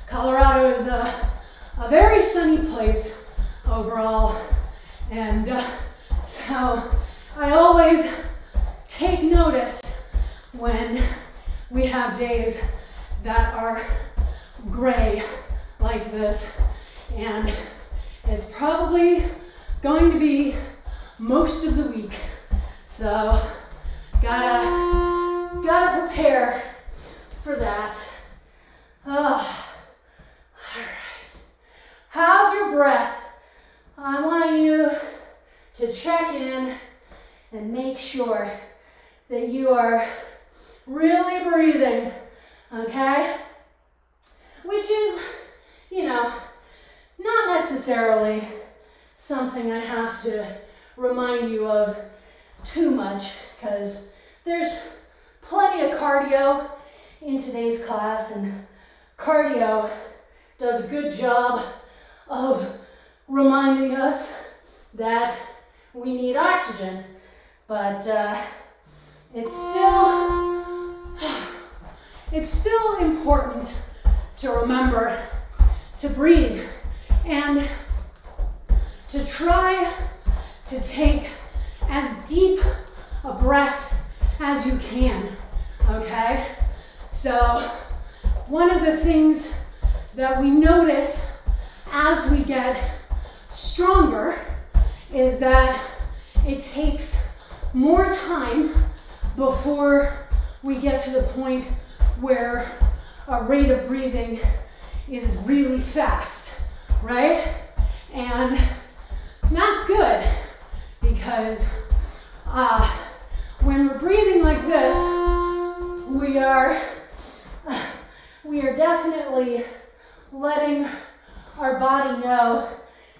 Colorado is a very sunny place overall, and so I always take notice when we have days that are gray like this, and it's probably going to be most of the week, so gotta prepare for that. All right. How's your breath? I want you to check in and make sure that you are really breathing, okay? Which is, you know, not necessarily something I have to remind you of too much, because there's plenty of cardio in today's class, and cardio does a good job of reminding us that we need oxygen, but it's still important to remember to breathe and to try to take as deep a breath as you can, okay? So one of the things that we notice as we get stronger is that it takes more time before we get to the point where our rate of breathing is really fast, right? And that's good because when we're breathing like this, we are definitely letting our body know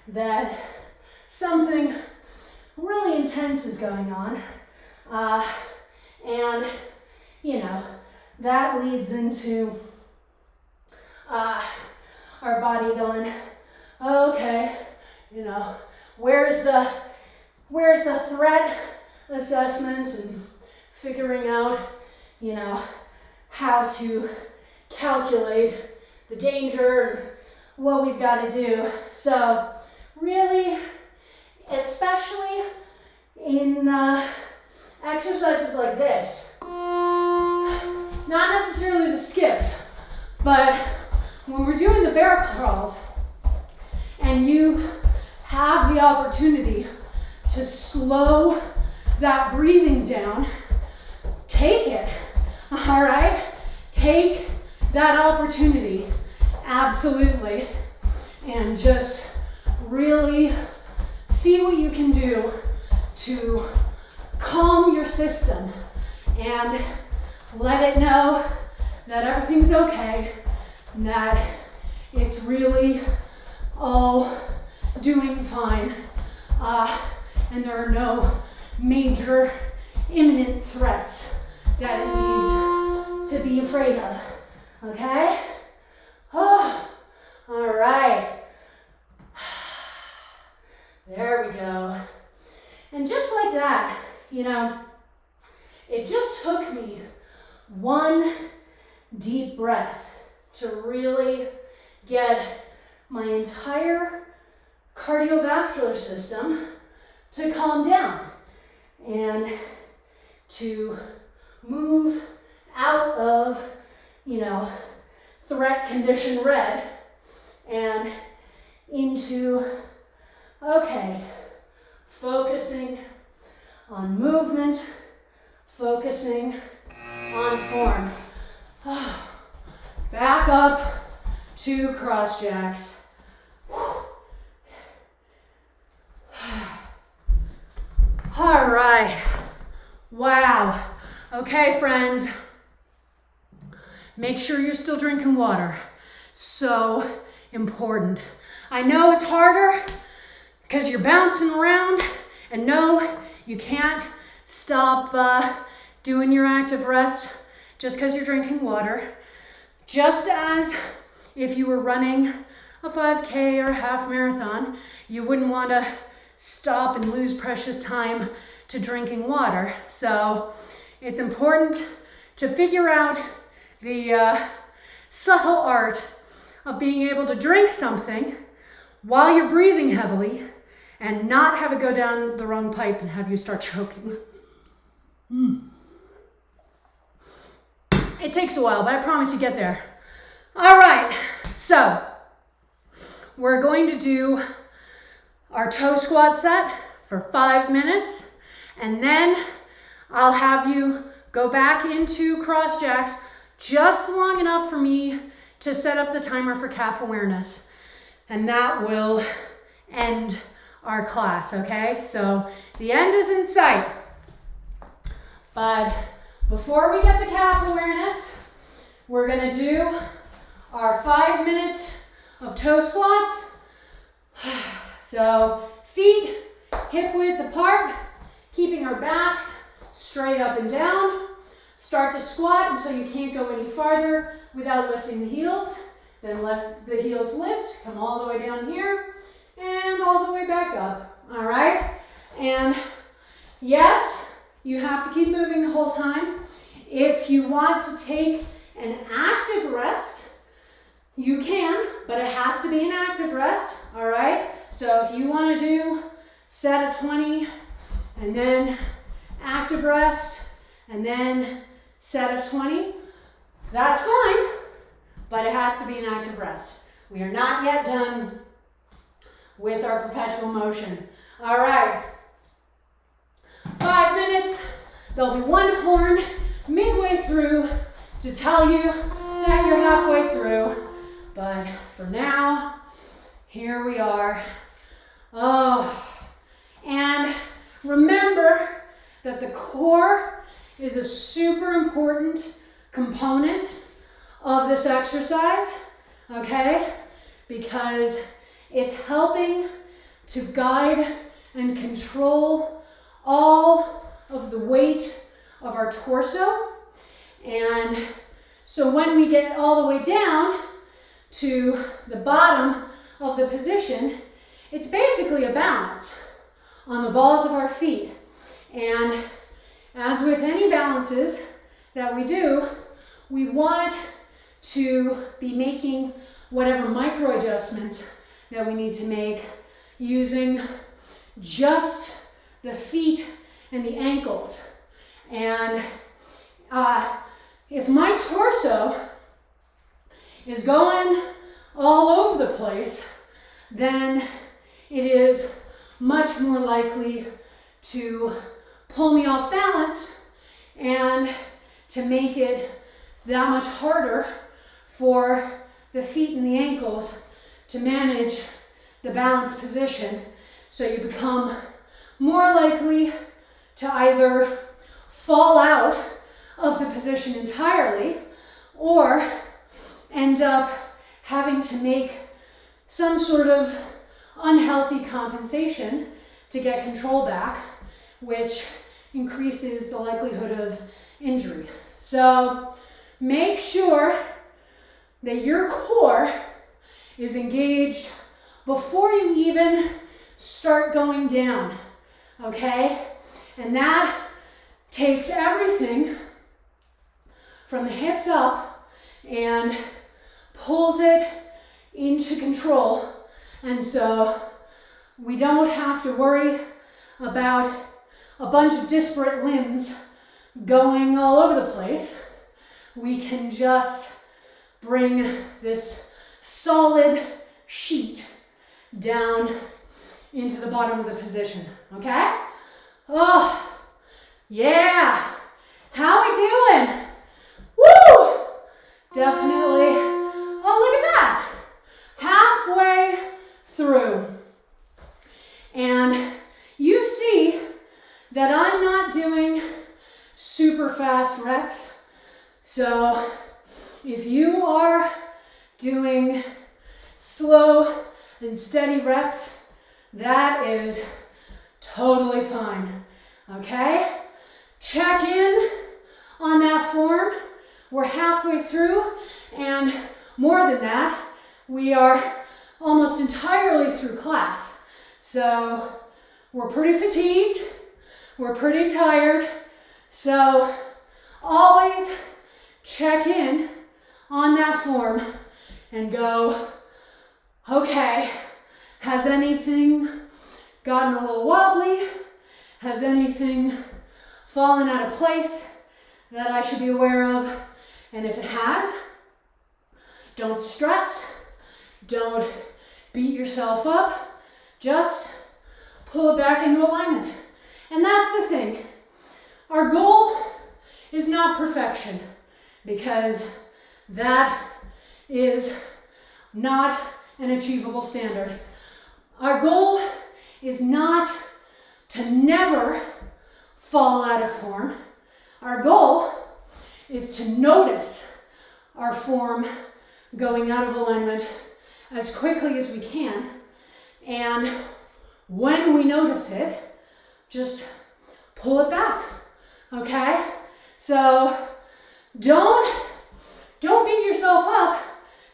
that something really intense is going on. And, you know, that leads into our body going, oh, okay, you know, where's the threat assessment and figuring out, you know, how to calculate the danger and what we've got to do. So really, especially in exercises like this, not necessarily the skips, but when we're doing the bear crawls and you have the opportunity to slow that breathing down, take it, all right? Take that opportunity, absolutely, and just really see what you can do to calm your system and let it know that everything's okay and that it's really all doing fine, and there are no major imminent threats that it needs to be afraid of, okay? Oh, all right. There we go. And just like that, you know, it just took me one deep breath to really get my entire cardiovascular system to calm down and to move out of, you know, threat condition red and into, okay, focusing on movement, focusing on form. Back up to cross jacks. All right. Wow. Okay, friends. Make sure you're still drinking water. So important. I know it's harder because you're bouncing around, and no, you can't stop doing your active rest just because you're drinking water. Just as if you were running a 5K or a half marathon, you wouldn't want to stop and lose precious time to drinking water. So it's important to figure out the subtle art of being able to drink something while you're breathing heavily and not have it go down the wrong pipe and have you start choking. It takes a while, but I promise you get there. All right, so we're going to do our toe squat set for 5 minutes, and then I'll have you go back into cross jacks just long enough for me to set up the timer for calf awareness. And that will end our class, okay? So the end is in sight. But before we get to calf awareness, we're gonna do our 5 minutes of toe squats. So feet hip width apart, keeping our backs straight up and down. Start to squat until you can't go any farther without lifting the heels. Then let the heels lift, come all the way down here, and all the way back up. All right? And yes, you have to keep moving the whole time. If you want to take an active rest, you can, but it has to be an active rest, all right? So if you want to do set of 20, and then active rest, and then set of 20, that's fine, but it has to be an active rest. We are not yet done with our perpetual motion. All right, 5 minutes. There'll be one horn midway through to tell you that you're halfway through. But for now, here we are. Oh, and remember that the core is a super important component of this exercise, okay? Because it's helping to guide and control all of the weight of our torso. And so when we get all the way down to the bottom of the position, it's basically a balance on the balls of our feet. And as with any balances that we do, we want to be making whatever micro adjustments that we need to make using just the feet and the ankles. And if my torso is going all over the place, then it is much more likely to pull me off balance and to make it that much harder for the feet and the ankles to manage the balance position. So you become more likely to either fall out of the position entirely or end up having to make some sort of unhealthy compensation to get control back, which increases the likelihood of injury. So make sure that your core is engaged before you even start going down, okay? And that takes everything from the hips up and pulls it into control. And so we don't have to worry about a bunch of disparate limbs going all over the place. We can just bring this solid sheet down into the bottom of the position, okay? Oh, yeah. How we doing? Woo! Definitely. Oh, look at that. Halfway through. And you see that I'm not doing super fast reps. So if you are doing slow and steady reps, that is totally fine, okay? Check in on that form. We're halfway through, and more than that, we are almost entirely through class. So we're pretty fatigued, we're pretty tired, so always check in on that form and go, okay, has anything gotten a little wobbly? Has anything fallen out of place that I should be aware of? And if it has, don't stress, don't beat yourself up, just pull it back into alignment. And that's the thing. Our goal is not perfection, because that is not an achievable standard. Our goal is not to never fall out of form. Our goal is to notice our form going out of alignment as quickly as we can. And when we notice it, just pull it back. Okay? So don't beat yourself up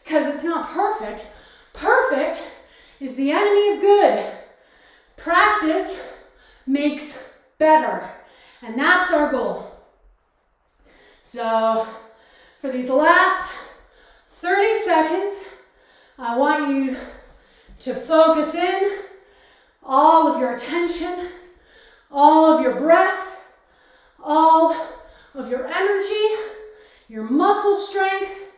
because it's not perfect. Perfect is the enemy of good. Practice makes better, and that's our goal. So for these last 30 seconds, I want you to focus in all of your attention, all of your breath, all of your energy, your muscle strength,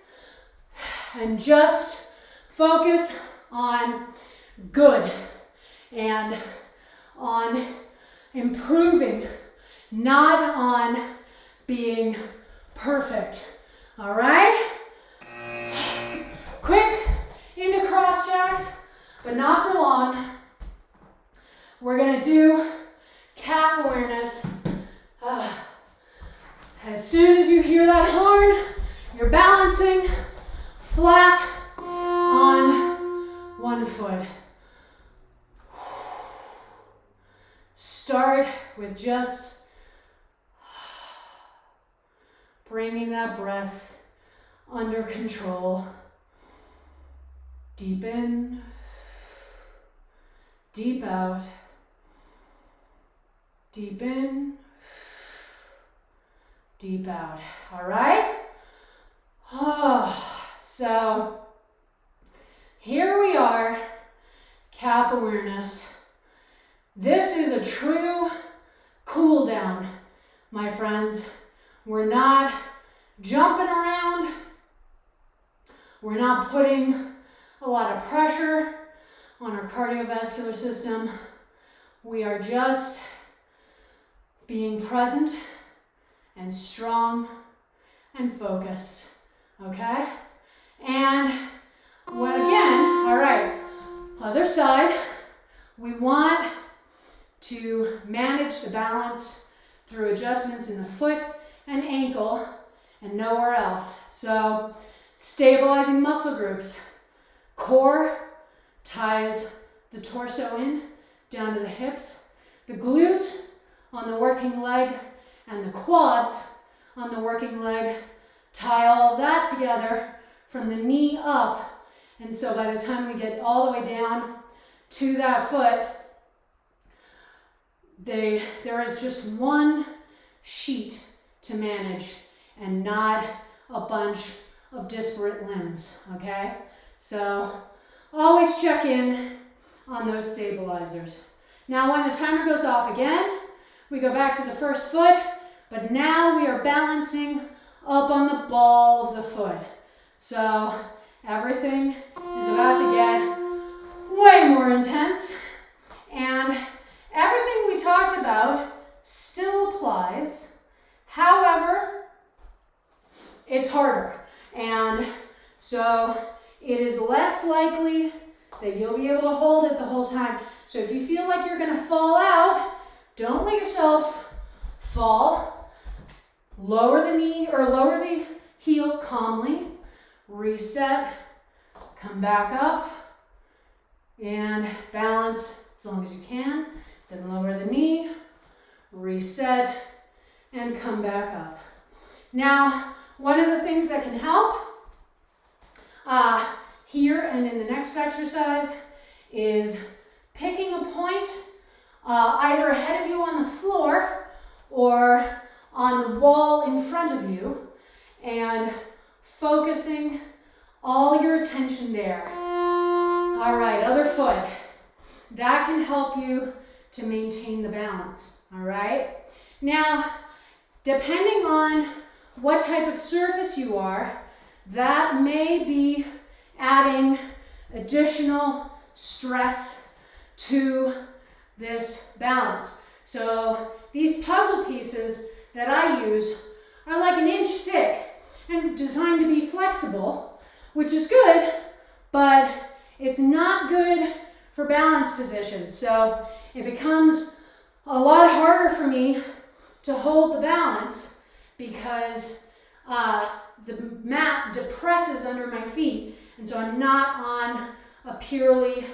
and just focus on good and on improving, not on being perfect. All right? Quick into cross jacks, but not for long. We're gonna do calf awareness. As soon as you hear that horn, you're balancing flat on one foot. Start with just bringing that breath under control. Deep in, deep out. Deep in, deep out. All right? So here we are, calf awareness. This is a true cool down, my friends. We're not jumping around. We're not putting a lot of pressure on our cardiovascular system. We are just being present and strong and focused, okay? And again, all right, other side, we want to manage the balance through adjustments in the foot and ankle and nowhere else. So stabilizing muscle groups. Core ties the torso in down to the hips. The glute on the working leg and the quads on the working leg tie all of that together from the knee up. And so by the time we get all the way down to that foot, there is just one sheet to manage and not a bunch of disparate limbs, okay? So always check in on those stabilizers. Now when the timer goes off again, we go back to the first foot, but now we are balancing up on the ball of the foot. So everything is about to get way more intense, and everything we talked about still applies. However, it's harder, and so it is less likely that you'll be able to hold it the whole time. So if you feel like you're gonna fall out, don't let yourself fall. Lower the knee or lower the heel calmly. Reset, come back up, and balance as long as you can. Then lower the knee, reset, and come back up. Now, one of the things that can help here and in the next exercise is picking a point either ahead of you on the floor or on the wall in front of you and focusing all your attention there. All right, other foot. That can help you to maintain the balance, all right? Now, depending on what type of surface you are, that may be adding additional stress to this balance. So these puzzle pieces that I use are like an inch thick and designed to be flexible, which is good, but it's not good for balance positions. So it becomes a lot harder for me to hold the balance because the mat depresses under my feet, and so I'm not on a purely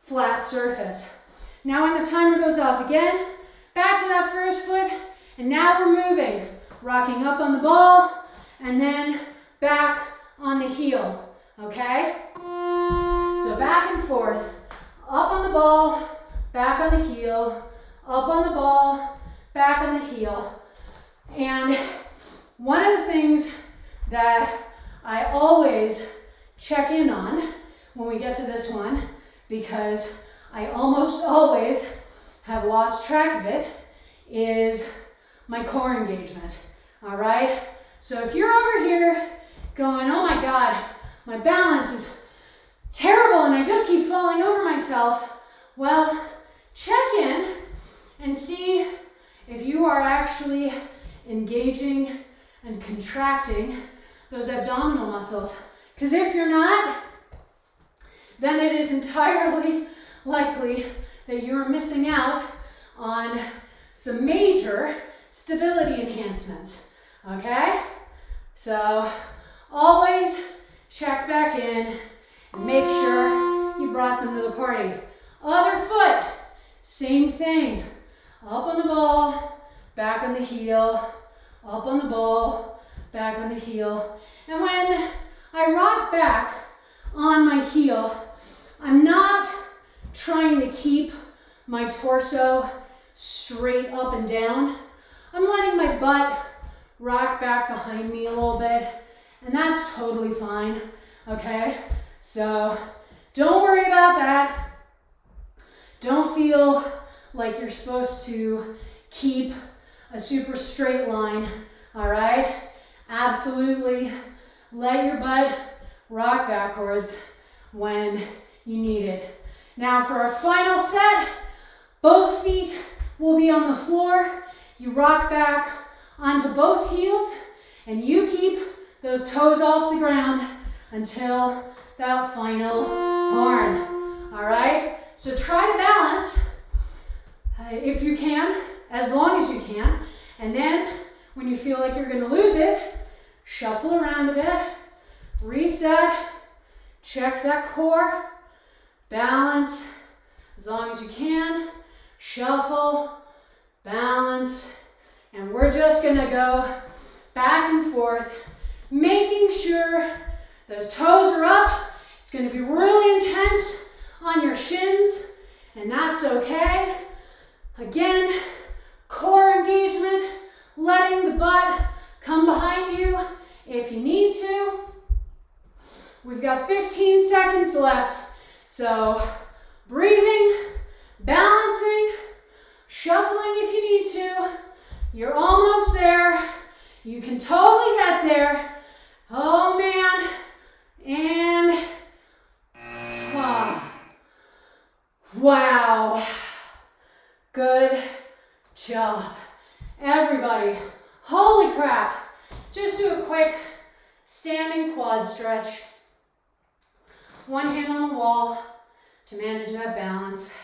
flat surface. Now when the timer goes off again, back to that first foot, And now we're moving, rocking up on the ball and then back on the heel, okay? So back and forth, up on the ball, back on the heel, up on the ball, back on the heel. And one of the things that I always check in on when we get to this one, because I almost always have lost track of it, is my core engagement, all right? So if you're over here going, oh my God, my balance is terrible and I just keep falling over myself, well, check in and see if you are actually engaging and contracting those abdominal muscles. Because if you're not, then it is entirely likely that you're missing out on some major stability enhancements, okay? So always check back in and make sure you brought them to the party. Other foot, same thing. Up on the ball, back on the heel, up on the ball, back on the heel. And when I rock back on my heel, I'm not trying to keep my torso straight up and down. I'm letting my butt rock back behind me a little bit, and that's totally fine, okay? So don't worry about that. Don't feel like you're supposed to keep a super straight line, all right? Absolutely let your butt rock backwards when you need it. Now for our final set, both feet will be on the floor. You rock back onto both heels and you keep those toes off the ground until that final horn, all right? So try to balance if you can, as long as you can, and then when you feel like you're gonna lose it, shuffle around a bit, reset, check that core, balance as long as you can, shuffle, balance, and we're just gonna go back and forth, making sure those toes are up. It's gonna be really intense on your shins, and that's okay. Again, core engagement, letting the butt come behind you if you need to. We've got 15 seconds left, so breathing, balancing, shuffling if you need to. You're almost there. You can totally get there. Oh man, and wow, good job. Everybody, holy crap. Just do a quick standing quad stretch. One hand on the wall to manage that balance.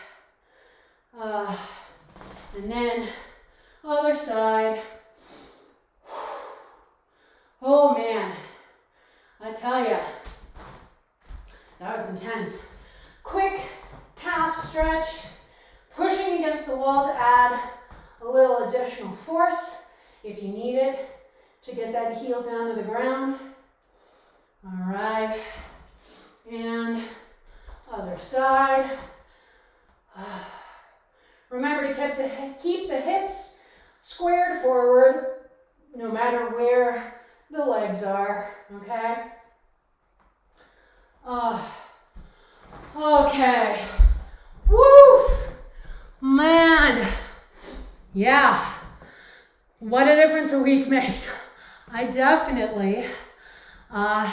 And then other side. Oh man, I tell ya, that was intense. Quick calf stretch, pushing against the wall to add a little additional force if you need it to get that heel down to the ground. All right, and other side. Remember to keep the hips squared forward no matter where the legs are, okay? Okay. Woo! Man. Yeah. What a difference a week makes. I definitely, that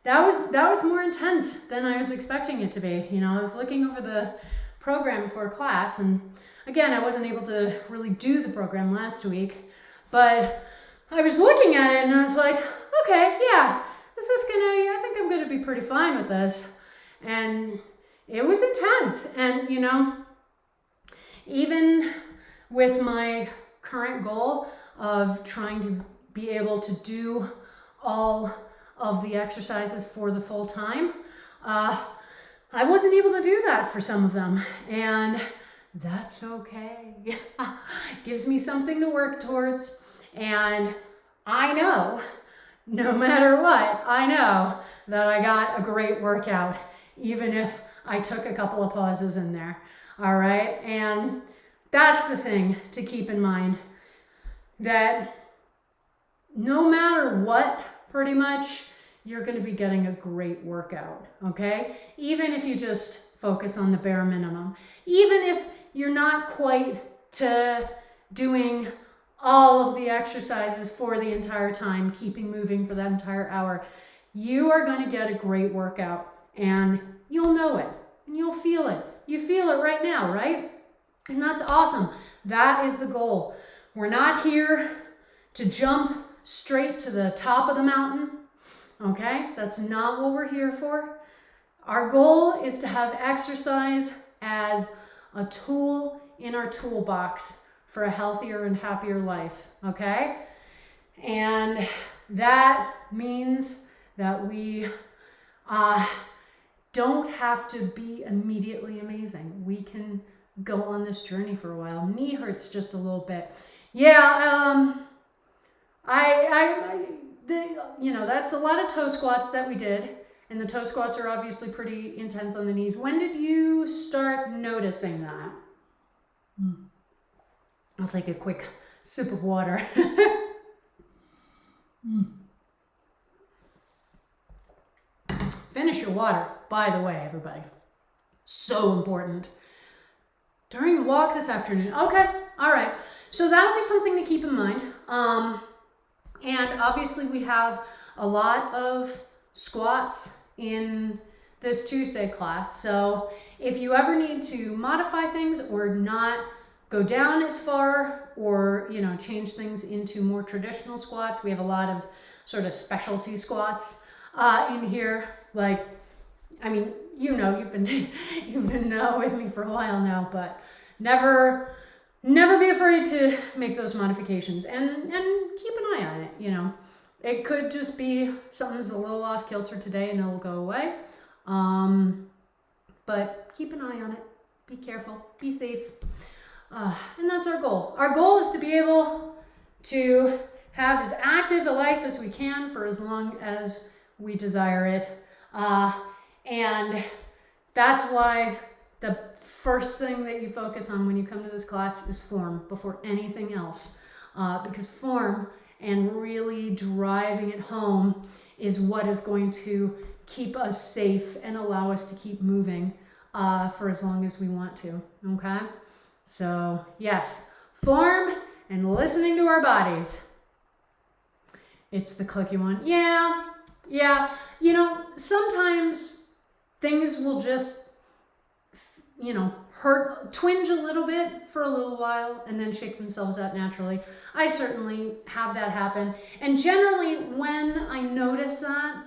was more intense than I was expecting it to be. You know, I was looking over the program for class, and again, I wasn't able to really do the program last week, but I was looking at it and I was like, okay, yeah, I think I'm gonna be pretty fine with this. And it was intense. And you know, even with my current goal of trying to be able to do all of the exercises for the full time, I wasn't able to do that for some of them, and that's okay. gives me something to work towards. And I know, no matter what, I know that I got a great workout, even if I took a couple of pauses in there. All right. And that's the thing to keep in mind, that no matter what, pretty much, you're going to be getting a great workout. Okay. Even if you just focus on the bare minimum, even if you're not quite to doing all of the exercises for the entire time, keeping moving for that entire hour, you are going to get a great workout, and you'll know it and you'll feel it. You feel it right now, right? And that's awesome. That is the goal. We're not here to jump straight to the top of the mountain. Okay? That's not what we're here for. Our goal is to have exercise as a tool in our toolbox for a healthier and happier life. Okay? And that means that we don't have to be immediately amazing. We can go on this journey for a while. Knee hurts just a little bit. Yeah, that's a lot of toe squats that we did. And the toe squats are obviously pretty intense on the knees. When did you start noticing that? I'll take a quick sip of water. Finish your water, by the way, everybody. So important. During the walk this afternoon. Okay, all right. So that'll be something to keep in mind. And obviously we have a lot of squats in this Tuesday class. So if you ever need to modify things or not go down as far, or, change things into more traditional squats, we have a lot of sort of specialty squats in here. Like, you've been with me for a while now, but never be afraid to make those modifications and keep an eye on it. It could just be something's a little off kilter today and it'll go away. But keep an eye on it. Be careful. Be safe. And that's our goal. Our goal is to be able to have as active a life as we can for as long as we desire it. And that's why the first thing that you focus on when you come to this class is form before anything else. Because form and really driving it home is what is going to keep us safe and allow us to keep moving for as long as we want to. Okay? So, yes, form and listening to our bodies. It's the clicky one. Yeah. Sometimes things will just, twinge a little bit for a little while and then shake themselves out naturally. I certainly have that happen. And generally when I notice that,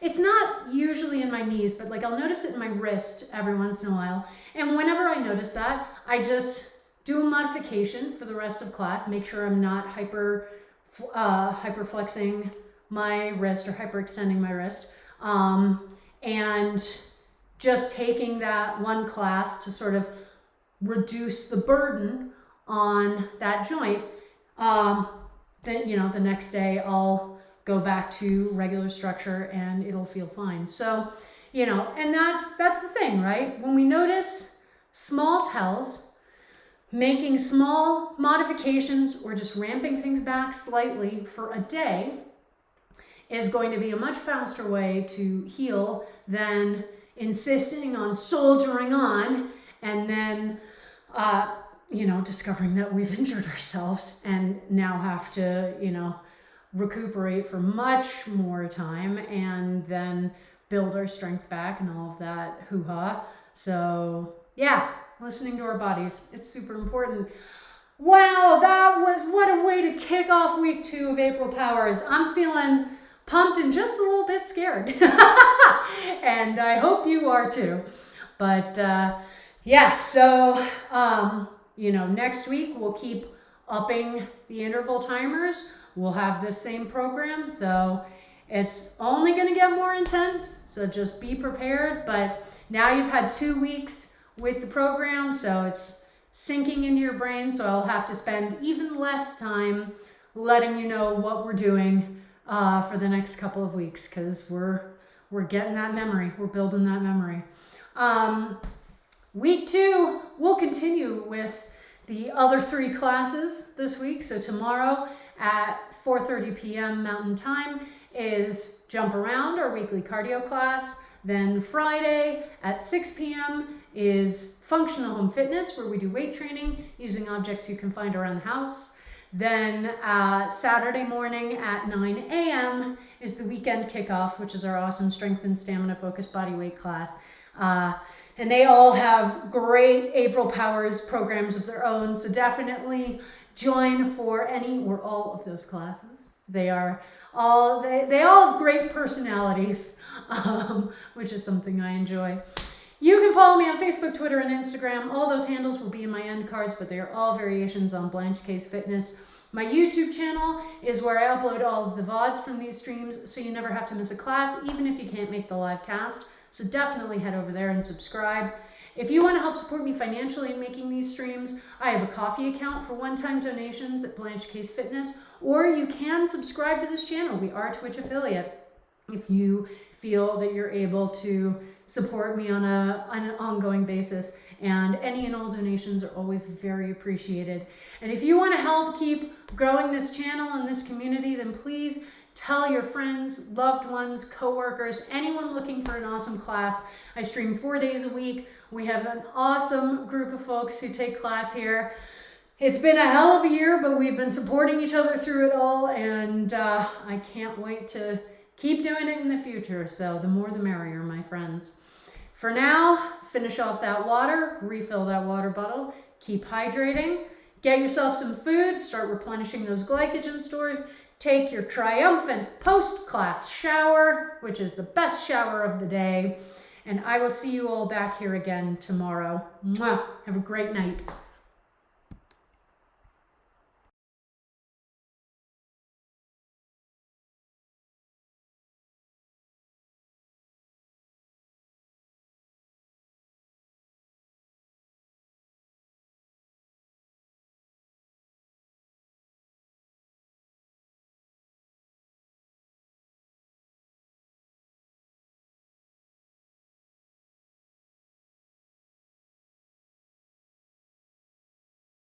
it's not usually in my knees, but I'll notice it in my wrist every once in a while. And whenever I notice that, I just do a modification for the rest of class, make sure I'm not hyperflexing my wrist or hyperextending my wrist. And just taking that one class to sort of reduce the burden on that joint. Then, the next day I'll go back to regular structure and it'll feel fine. So, and that's the thing, right? When we notice small tells, making small modifications or just ramping things back slightly for a day is going to be a much faster way to heal than insisting on soldiering on and then, discovering that we've injured ourselves and now have to, recuperate for much more time and then build our strength back and all of that hoo-ha. So yeah, listening to our bodies, it's super important. Wow, what a way to kick off week 2 of April Powers. I'm feeling pumped and just a little bit scared. And I hope you are too. But so next week we'll keep upping the interval timers. We'll have this same program, so it's only going to get more intense, so just be prepared. But now you've had 2 weeks with the program, so it's sinking into your brain, so I'll have to spend even less time letting you know what we're doing for the next couple of weeks, because we're getting that memory. We're building that memory. Week 2, we'll continue with the other 3 classes this week. So tomorrow at 4:30 p.m. Mountain Time is Jump Around, our weekly cardio class. Then Friday at 6 p.m. is Functional Home Fitness, where we do weight training using objects you can find around the house. Then Saturday morning at 9 a.m. is the weekend kickoff, which is our awesome strength and stamina focused body weight class. And they all have great April Powers programs of their own. So definitely join for any or all of those classes. They all have great personalities, which is something I enjoy. You can follow me on Facebook, Twitter, and Instagram. All those handles will be in my end cards, but they are all variations on Blanche Case Fitness. My YouTube channel is where I upload all of the VODs from these streams, so you never have to miss a class, even if you can't make the live cast. So definitely head over there and subscribe. If you want to help support me financially in making these streams, I have a coffee account for one-time donations at Blanche Case Fitness, or you can subscribe to this channel. We are a Twitch affiliate. If you feel that you're able to support me on an ongoing basis, and any and all donations are always very appreciated. And if you want to help keep growing this channel and this community, then please tell your friends, loved ones, coworkers, anyone looking for an awesome class. I stream 4 days a week. We have an awesome group of folks who take class here. It's been a hell of a year, but we've been supporting each other through it all, and I can't wait to keep doing it in the future. So the more the merrier, my friends. For now, finish off that water, refill that water bottle, keep hydrating, get yourself some food, start replenishing those glycogen stores. Take your triumphant post-class shower, which is the best shower of the day. And I will see you all back here again tomorrow. Mwah. Have a great night.